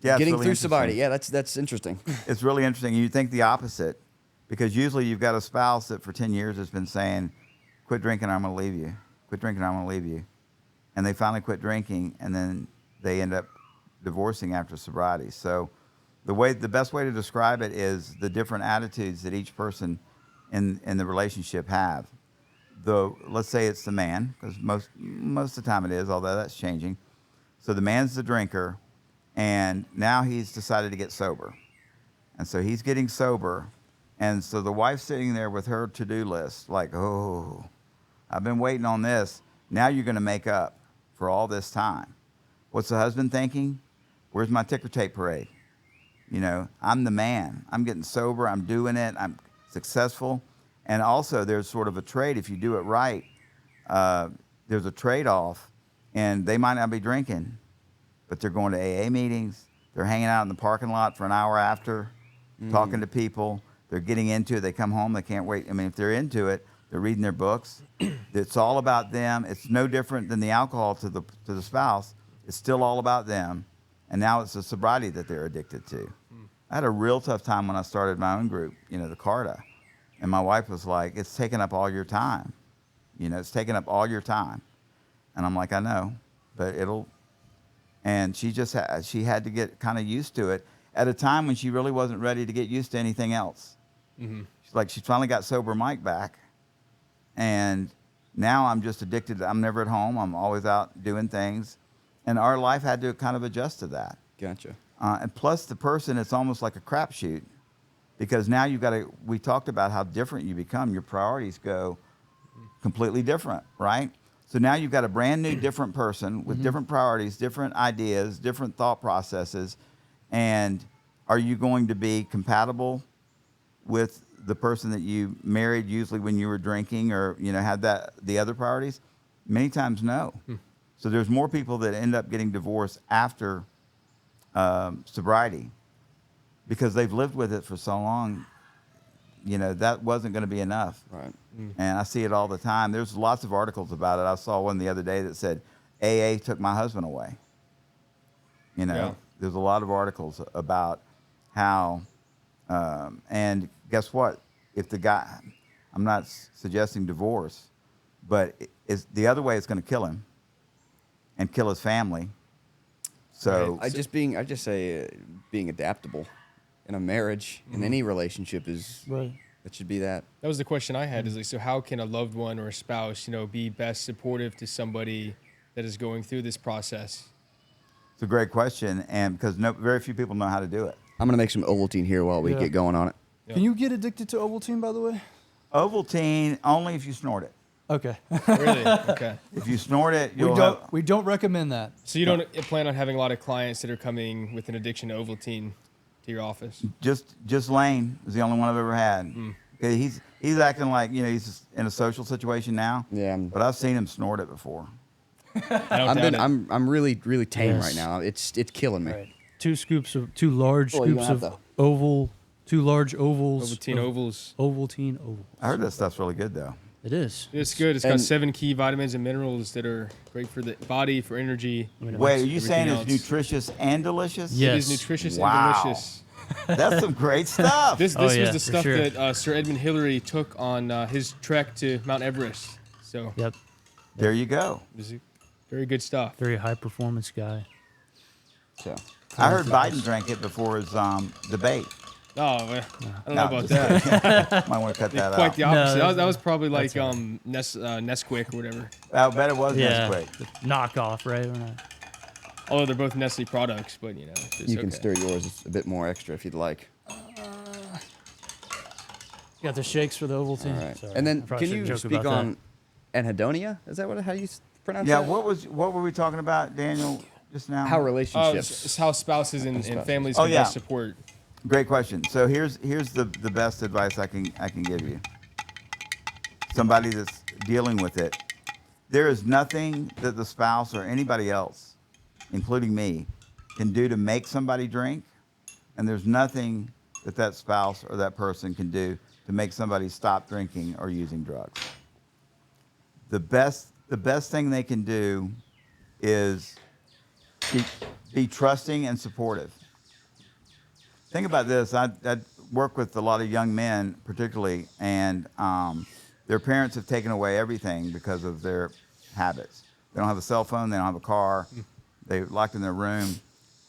yeah, getting really through sobriety. Yeah, that's interesting. It's really interesting. You think the opposite, because usually you've got a spouse that for 10 years has been saying, quit drinking, I'm going to leave you. Quit drinking, I'm going to leave you. And they finally quit drinking, and then they end up divorcing after sobriety. So the best way to describe it is the different attitudes that each person in the relationship have. Let's say it's the man, because most of the time it is, although that's changing. So the man's the drinker, and now he's decided to get sober. And so he's getting sober, and so the wife's sitting there with her to-do list, like, oh, I've been waiting on this. Now you're going to make up for all this time. What's the husband thinking? Where's my ticker tape parade? You know, I'm the man. I'm getting sober. I'm doing it. I'm successful. And also, there's sort of a trade. If you do it right, there's a trade-off. And they might not be drinking, but they're going to AA meetings. They're hanging out in the parking lot for an hour after, talking to people. They're getting into it. They come home. They can't wait. I mean, if they're into it, they're reading their books. It's all about them. It's no different than the alcohol to the spouse. It's still all about them. And now it's the sobriety that they're addicted to. I had a real tough time when I started my own group, you know, the CARTA. And my wife was like, it's taking up all your time. You know, it's taking up all your time. And I'm like, I know, but it'll. And she just she had to get kind of used to it at a time when she really wasn't ready to get used to anything else. She's like, she finally got sober Mike back. And now I'm just addicted. I'm never at home. I'm always out doing things. And our life had to kind of adjust to that. Gotcha. And plus the person, it's almost like a crapshoot because now you've got to, we talked about how different you become. Your priorities go completely different, right? So now you've got a brand new, different person with different priorities, different ideas, different thought processes. And are you going to be compatible with the person that you married usually when you were drinking or, you know, had the other priorities? Many times, no. So there's more people that end up getting divorced after sobriety because they've lived with it for so long. You know, that wasn't going to be enough. Right. And I see it all the time. There's lots of articles about it. I saw one the other day that said, AA took my husband away. You know, there's a lot of articles about how, and guess what? If the guy, I'm not suggesting divorce, but it's, the other way it's going to kill him and kill his family. So I just say being adaptable in a marriage, in any relationship is Right. it should be that. That was the question I had. Is like, so how can a loved one or a spouse, you know, be best supportive to somebody that is going through this process? it's a great question, and because very few people know how to do it. I'm gonna make some Ovaltine here while we Yeah. get going on it. Yeah. Can you get addicted to Ovaltine, by the way? Ovaltine only if you snort it. Okay. Really? Okay. If you snort it, you'll have. We don't recommend that. So you don't plan on having a lot of clients that are coming with an addiction to Ovaltine to your office? Just Lane is the only one I've ever had. Okay, he's acting like, you know, he's just in a social situation now. Yeah, But I've seen him snort it before. I don't doubt it. I'm really tame Yes. right now. It's killing me. Right. Two large Well, you scoops don't of have two large ovals. Ovaltine of ovals. Ovaltine ovals. I heard that stuff's really good though. It is. It's good. It's got And- 7 key vitamins and minerals that are great for the body, for energy. I mean, Wait, are you everything saying it's else. nutritious and delicious? Yeah. It Yes. is nutritious Wow. and delicious. That's some great stuff. This Oh, was yeah, the for stuff sure. that Sir Edmund Hillary took on his trek to Mount Everest. So Yep. There you go. this is very good stuff. Very high performance guy. So I heard Biden drank it before his debate. Oh, well, I don't No, know about just that. Might want to cut that Quite the out. opposite. No, that was probably like that's Nesquik or whatever. I bet it was Yeah. Nesquik. Knockoff, right? We're not- Although they're both Nestle products, but you know, it's you can okay. stir yours a bit more extra if you'd like. Got the shakes for the Ovaltine. All right. Sorry, And I then probably can shouldn't you joke speak about on anhedonia? Is that how you pronounce Yeah, that? what were we talking about, Daniel, just now? How It's relationships? how spouses and Spouses. families Oh, can yeah. best support. Great question. So here's the best advice I can give you. Somebody that's dealing with it. There is nothing that the spouse or anybody else, including me, can do to make somebody drink, and there's nothing that spouse or that person can do to make somebody stop drinking or using drugs. The best thing they can do is be trusting and supportive. Think about this. I work with a lot of young men, particularly, and their parents have taken away everything because of their habits. They don't have a cell phone. They don't have a car. They're locked in their room.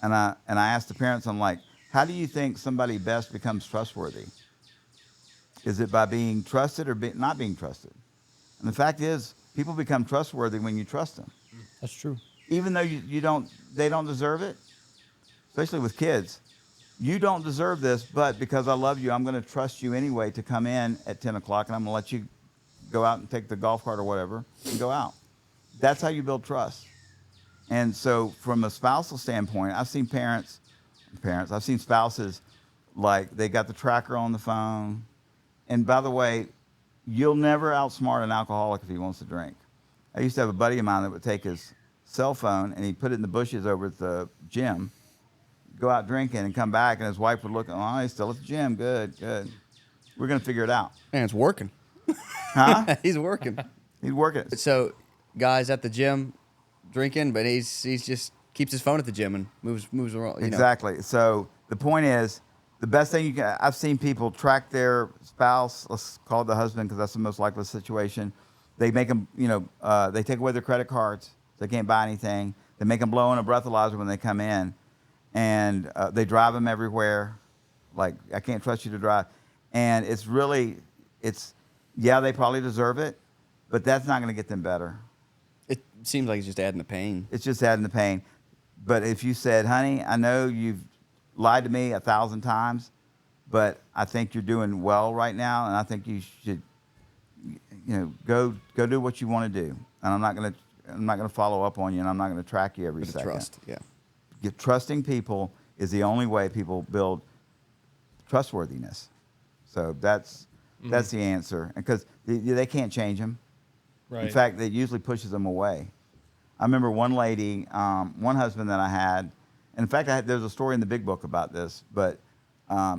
And I asked the parents, I'm like, how do you think somebody best becomes trustworthy? Is it by being trusted or not being trusted? And the fact is, people become trustworthy when you trust them. That's true. Even though they don't deserve it, especially with kids. You don't deserve this, but because I love you, I'm going to trust you anyway to come in at 10 o'clock, and I'm going to let you go out and take the golf cart or whatever and go out. That's how you build trust. And so from a spousal standpoint, I've seen I've seen spouses, like they got the tracker on the phone. And by the way, you'll never outsmart an alcoholic if he wants to drink. I used to have a buddy of mine that would take his cell phone and he'd put it in the bushes over at the gym, go out drinking and come back, and his wife would look, oh, he's still at the gym. Good, good. We're going to figure it out. Man, it's working. Huh? He's working. He's working. So, guys at the gym drinking, but he's just keeps his phone at the gym and moves around. You know. Exactly. So the point is, the best thing you can, I've seen people track their spouse, let's call it the husband because that's the most likely situation. They make them, they take away their credit cards. So they can't buy anything. They make them blow on a breathalyzer when they come in. And they drive them everywhere. Like, I can't trust you to drive. And it's really, yeah, they probably deserve it, but that's not going to get them better. It seems like it's just adding the pain. It's just adding the pain. But if you said, honey, I know you've lied to me 1,000 times, but I think you're doing well right now, and I think you should, go do what you want to do. And I'm not going to follow up on you, and I'm not going to track you every second. Trust, yeah. Trusting people is the only way people build trustworthiness. So that's the answer, because they can't change them. Right. In fact, it usually pushes them away. I remember one lady, one husband that I had, and in fact, there's a story in the big book about this, but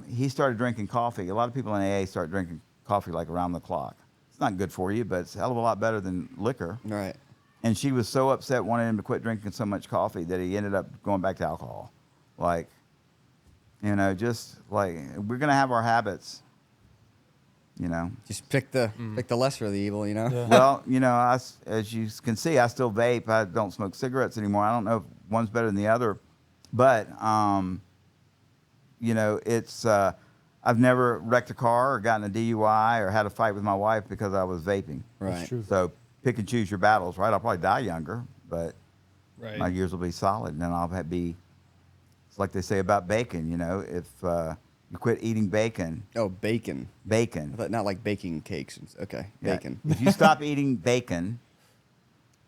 he started drinking coffee. A lot of people in AA start drinking coffee like around the clock. It's not good for you, but it's a hell of a lot better than liquor. Right. And she was so upset, wanted him to quit drinking so much coffee, that he ended up going back to alcohol. Like, just like, we're going to have our habits, Just pick the lesser of the evil, Yeah. Well, as you can see, I still vape. I don't smoke cigarettes anymore. I don't know if one's better than the other. But, it's, I've never wrecked a car or gotten a DUI or had a fight with my wife because I was vaping. Right. That's true. So pick and choose your battles, right? I'll probably die younger, but Right. my years will be solid, and then I'll it's like they say about bacon, if you quit eating bacon. Oh, bacon. I Bacon. thought not like baking cakes. Okay, Yeah. bacon. If you stop eating bacon,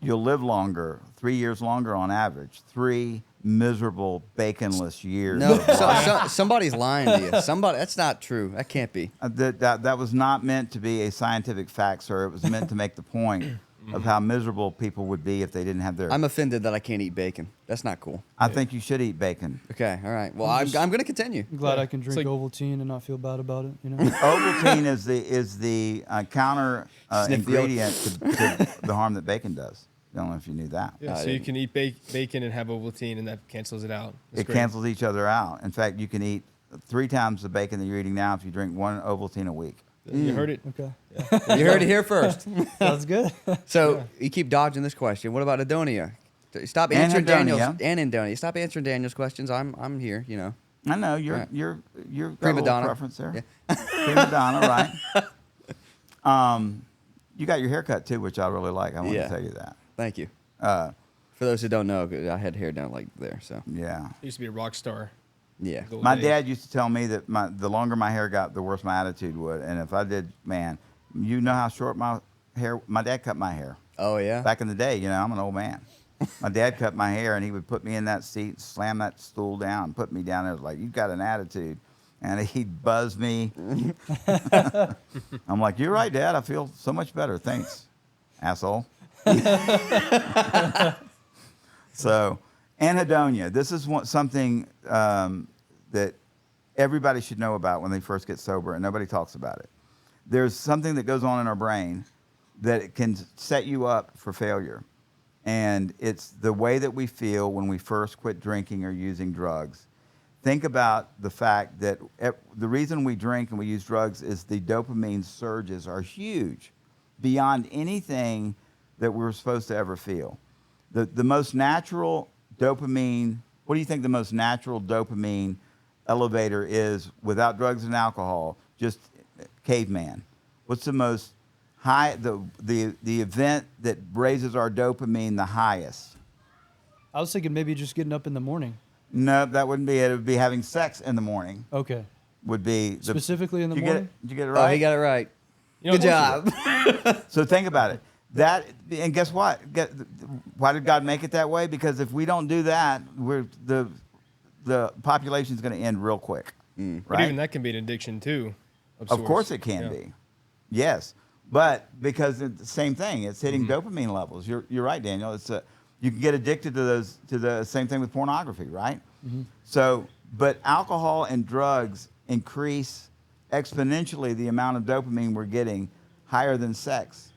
you'll live longer, 3 years longer on average. 3 miserable baconless years. No, of life. somebody's lying to you. That's not true. That can't be. That was not meant to be a scientific fact, sir. It was meant to make the point of how miserable people would be if they didn't have their... I'm offended that I can't eat bacon. That's not cool. I think you should eat bacon. Okay, all right. Well, I'm going to continue. I'm glad Yeah. I can It's drink like- Ovaltine and not feel bad about it. Ovaltine is the counter Sniff the ingredient to the harm that bacon does. I don't know if you knew that. Yeah, I so you didn't. can eat bacon and have Ovaltine, and that cancels it out. That's It great. cancels each other out. In fact, you can eat 3 times the bacon that you're eating now if you drink 1 Ovaltine a week. You heard it. Okay. You heard it here first. Sounds good. So you keep dodging this question. What about Adonia? Stop And answering Daniel's Adonia. and Adonia. Stop answering Daniel's questions. I'm here. I know you're Right. you're got Prima a little donna. preference there. Prima donna, right? You got your haircut too, which I really like. I want Yeah. to tell you that. Thank you. Uh, For those who don't know, I had hair down like there. So yeah. I used to be a rock star. yeah. the old My days. dad used to tell me that the longer my hair got, the worse my attitude would. And if I did, man, you know how short my hair. My dad cut my hair Oh yeah. back in the day. I'm an old man. My dad cut my hair, and he would put me in that seat, slam that stool down, put me down there. Like, you got an attitude, and he'd buzz me. I'm like, you're right, Dad. I feel so much better. Thanks, asshole. So, anhedonia. This is something that everybody should know about when they first get sober, and nobody talks about it. There's something that goes on in our brain that it can set you up for failure. And it's the way that we feel when we first quit drinking or using drugs. Think about the fact that the reason we drink and we use drugs is the dopamine surges are huge, beyond anything that we're supposed to ever feel. The most natural dopamine, what do you think the most natural dopamine elevator is without drugs and alcohol? Just caveman. What's the most high, the event that raises our dopamine the highest? I was thinking maybe just getting up in the morning. No, that wouldn't be it. It would be having sex in the morning. Okay. Would be Specifically in the Did you morning? Did you get it Oh, right? he got it right. You know, Good job. So think about it. And guess what? Why did God make it that way? Because if we don't do that, the population is going to end real quick. But Right? even that can be an addiction too. Of course it can be. Yes. But because it's the same thing, it's hitting dopamine levels. You're right, Daniel. You can get addicted to the same thing with pornography, right? So, but alcohol and drugs increase exponentially the amount of dopamine we're getting higher than sex.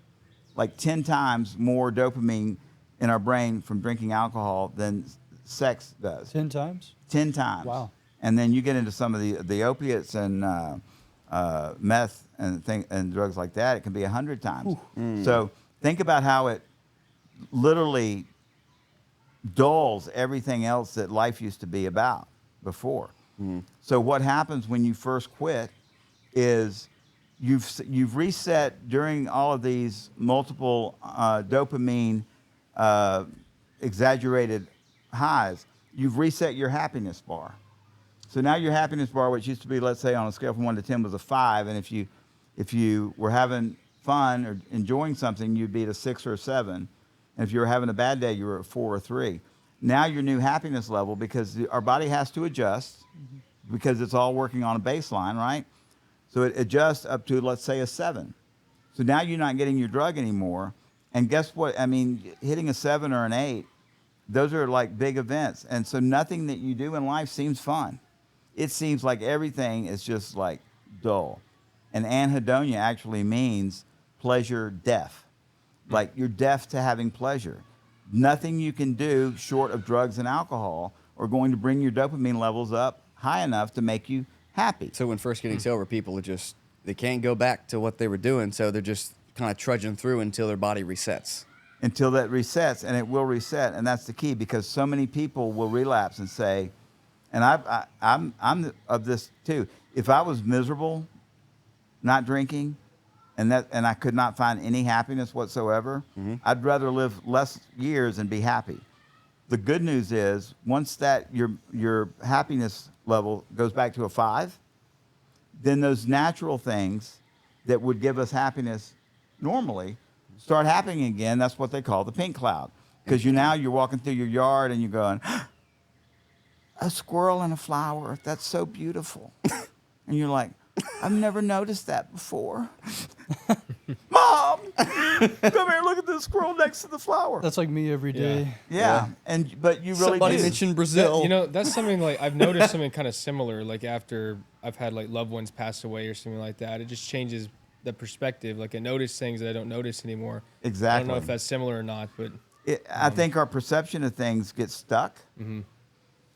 Like 10 times more dopamine in our brain from drinking alcohol than sex does. 10 times? 10 times. Wow. And then you get into some of the opiates and meth and drugs like that. It can be 100 times. So think about how it literally dulls everything else that life used to be about before. So what happens when you first quit is you've reset during all of these multiple dopamine exaggerated highs. You've reset your happiness bar. So now your happiness bar, which used to be, let's say, on a scale from 1 to 10, was a 5, and if you were having fun or enjoying something, you'd be at a 6 or a 7, and if you were having a bad day, you were at 4 or 3. Now your new happiness level, because our body has to adjust, because it's all working on a baseline, right? So it adjusts up to, let's say, a 7. So now you're not getting your drug anymore, and guess what? I mean, hitting a 7 or an 8, those are like big events, and so nothing that you do in life seems fun. It seems like everything is just like dull. And anhedonia actually means pleasure deaf. Like you're deaf to having pleasure. Nothing you can do short of drugs and alcohol are going to bring your dopamine levels up high enough to make you happy. So when first getting sober, people they can't go back to what they were doing, so they're just kind of trudging through until their body resets. Until that resets, and it will reset, and that's the key, because so many people will relapse and say, and I'm of this too. If I was miserable, not drinking, and I could not find any happiness whatsoever, I'd rather live less years and be happy. The good news is, once that your happiness level goes back to a 5, then those natural things that would give us happiness normally start happening again. That's what they call the pink cloud, because you're walking through your yard and you're going, a squirrel and a flower, that's so beautiful. And you're like, I've never noticed that before. Mom, come here, look at this squirrel next to the flower. That's like me every day. Yeah. But you really Somebody do. mentioned Brazil. That's something like I've noticed something kind of similar. Like after I've had like loved ones pass away or something like that, it just changes the perspective. Like I notice things that I don't notice anymore. Exactly. I don't know if that's similar or not, but I think our perception of things gets stuck.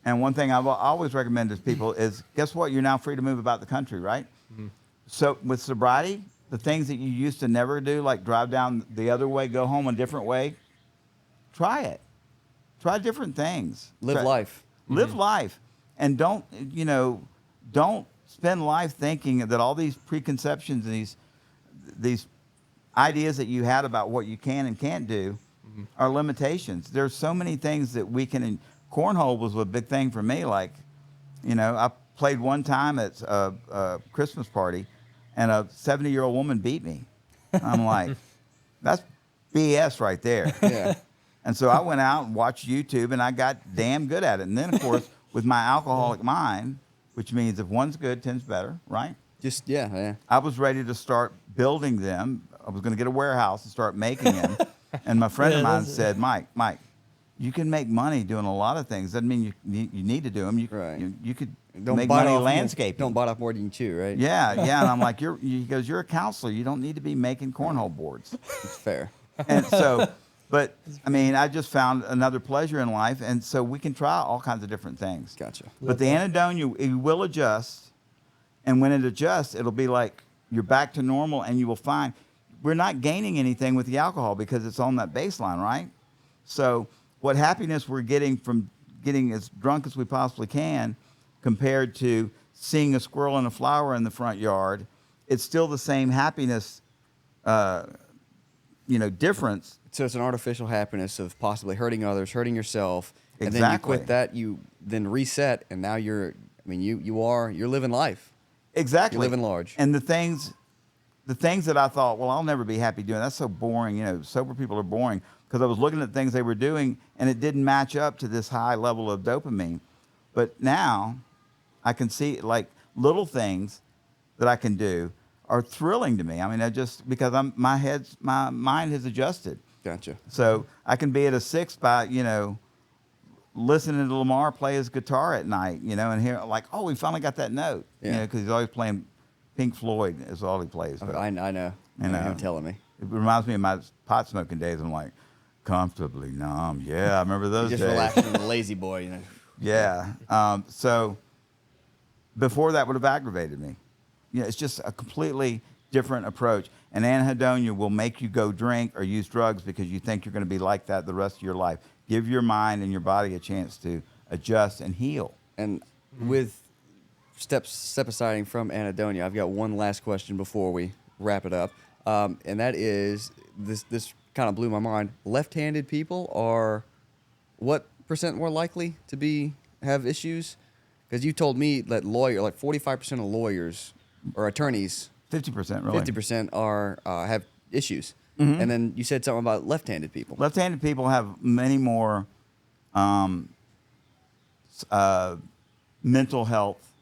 And one thing I've always recommended to people is, guess what? You're now free to move about the country, right? So with sobriety, the things that you used to never do, like drive down the other way, go home a different way, try it. Try different things. Live life. Live life. And don't spend life thinking that all these preconceptions and these ideas that you had about what you can and can't do are limitations. There's so many things that we can. Cornhole was a big thing for me. Like, I played one time at a Christmas party, and a 70-year-old woman beat me. I'm like, that's BS right there. Yeah. And so I went out and watched YouTube, and I got damn good at it. And then, of course, with my alcoholic mind, which means if one's good, 10's better, right? Yeah. I was ready to start building them. I was going to get a warehouse and start making them. And my friend of mine said, Mike, you can make money doing a lot of things. Doesn't mean you need to do them. You could make money landscaping. Don't bite off more than you chew, right? Yeah. And I'm like, he goes, you're a counselor. You don't need to be making cornhole boards. It's fair. And so, but I mean, I just found another pleasure in life. And so we can try all kinds of different things. Gotcha. But the anhedonia, it will adjust. And when it adjusts, it'll be like you're back to normal, and you will find we're not gaining anything with the alcohol because it's on that baseline, right? So what happiness we're getting from getting as drunk as we possibly can compared to seeing a squirrel and a flower in the front yard, it's still the same happiness, difference. So it's an artificial happiness of possibly hurting others, hurting yourself, and Exactly. then you quit that, you then reset, and now you're living life. Exactly. You're living large. And the things the things that I thought, well, I'll never be happy doing. That's so boring. You know, sober people are boring, because I was looking at things they were doing and it didn't match up to this high level of dopamine. But now I can see like little things that I can do are thrilling to me. I mean, I just, because my mind has adjusted. Gotcha. So I can be at a 6 by, you know, listening to Lamar play his guitar at night, you know, and hear like, oh, we finally got that note. Yeah. You know, because he's always playing Pink Floyd is all he plays. Oh, I know. You know. Him telling me. It reminds me of my pot smoking days. I'm like, comfortably numb. Yeah, I remember those Just days. relaxing, the lazy boy, you know. Yeah. So before that would have aggravated me. You know, it's just a completely different approach. And anhedonia will make you go drink or use drugs because you think you're going to be like that the rest of your life. Give your mind and your body a chance to adjust and heal. And with step aside from anhedonia, I've got one last question before we wrap it up, and that is this kind of blew my mind. Left-handed people are what % more likely to have issues? Because you told me that 45% of lawyers or attorneys, 50%, really. 50% are have issues. And then you said something about left-handed people. Left-handed people have many more mental health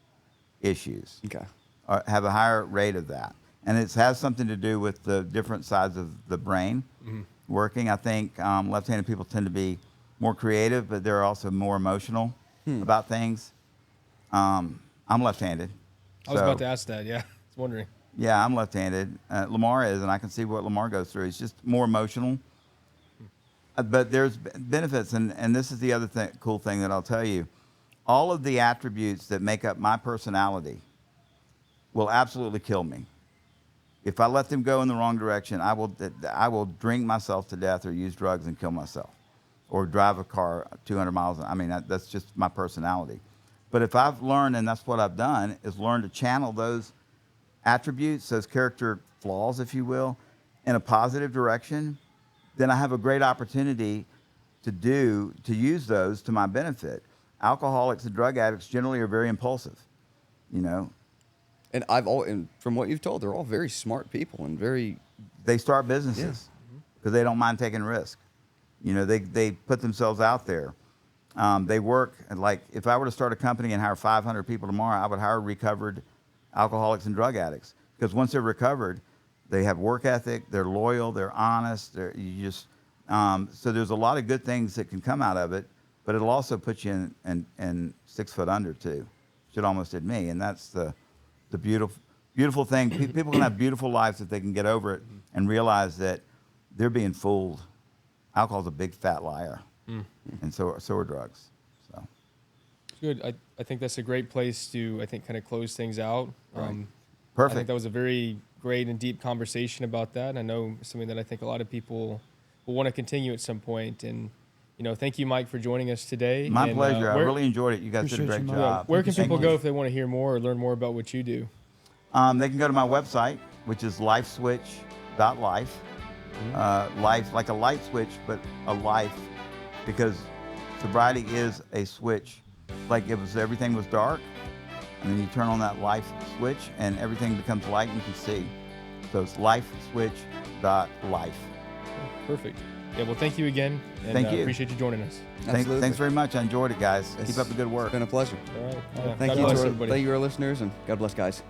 issues. Okay. Have a higher rate of that. And it has something to do with the different sides of the brain working. I think left-handed people tend to be more creative, but they're also more emotional about things. I'm left-handed. I was about to ask that. Yeah, I was wondering. Yeah, I'm left-handed. Lamar is, and I can see what Lamar goes through. He's just more emotional. But there's benefits, and this is the other cool thing that I'll tell you. All of the attributes that make up my personality will absolutely kill me. If I let them go in the wrong direction, I will drink myself to death or use drugs and kill myself, or drive a car 200 miles. I mean, that's just my personality. But if I've learned, and that's what I've done, is learn to channel those attributes, those character flaws, if you will, in a positive direction, then I have a great opportunity to use those to my benefit. Alcoholics and drug addicts generally are very impulsive, you know. And and from what you've told, they're all very smart people and very. They start businesses because they don't mind taking risk. You know, they put themselves out there. They work, like if I were to start a company and hire 500 people tomorrow, I would hire recovered alcoholics and drug addicts, because once they're recovered, they have work ethic, they're loyal, they're honest. So there's a lot of good things that can come out of it, but it'll also put you in 6 foot under too, which it almost did me, and that's the beautiful thing. People can have beautiful lives if they can get over it and realize that they're being fooled. Alcohol's a big fat liar, and so are drugs. So Good. I think that's a great place to, kind of close things out. Right. I perfect. think that was a very great and deep conversation about that. I know something that I think a lot of people will want to continue at some point. And, thank you, Mike, for joining us today. My And, pleasure. I really enjoyed it. You guys did a Appreciate great you, Mike. job. Where can Thank people you. go if they want to hear more or learn more about what you do? They can go to my website, which is lifeswitch.life. Life, like a light switch, but a life, because sobriety is a switch. Like everything was dark, and then you turn on that life switch, and everything becomes light, and you can see. So it's lifeswitch.life. Perfect. Yeah, well, thank you again. And, Thank you. Appreciate you joining us. Absolutely. Thanks very much. I enjoyed it, guys. It's Keep up the good work. It's been a pleasure. All right. Thank God you bless to everybody. thank you, our listeners, and God bless, guys.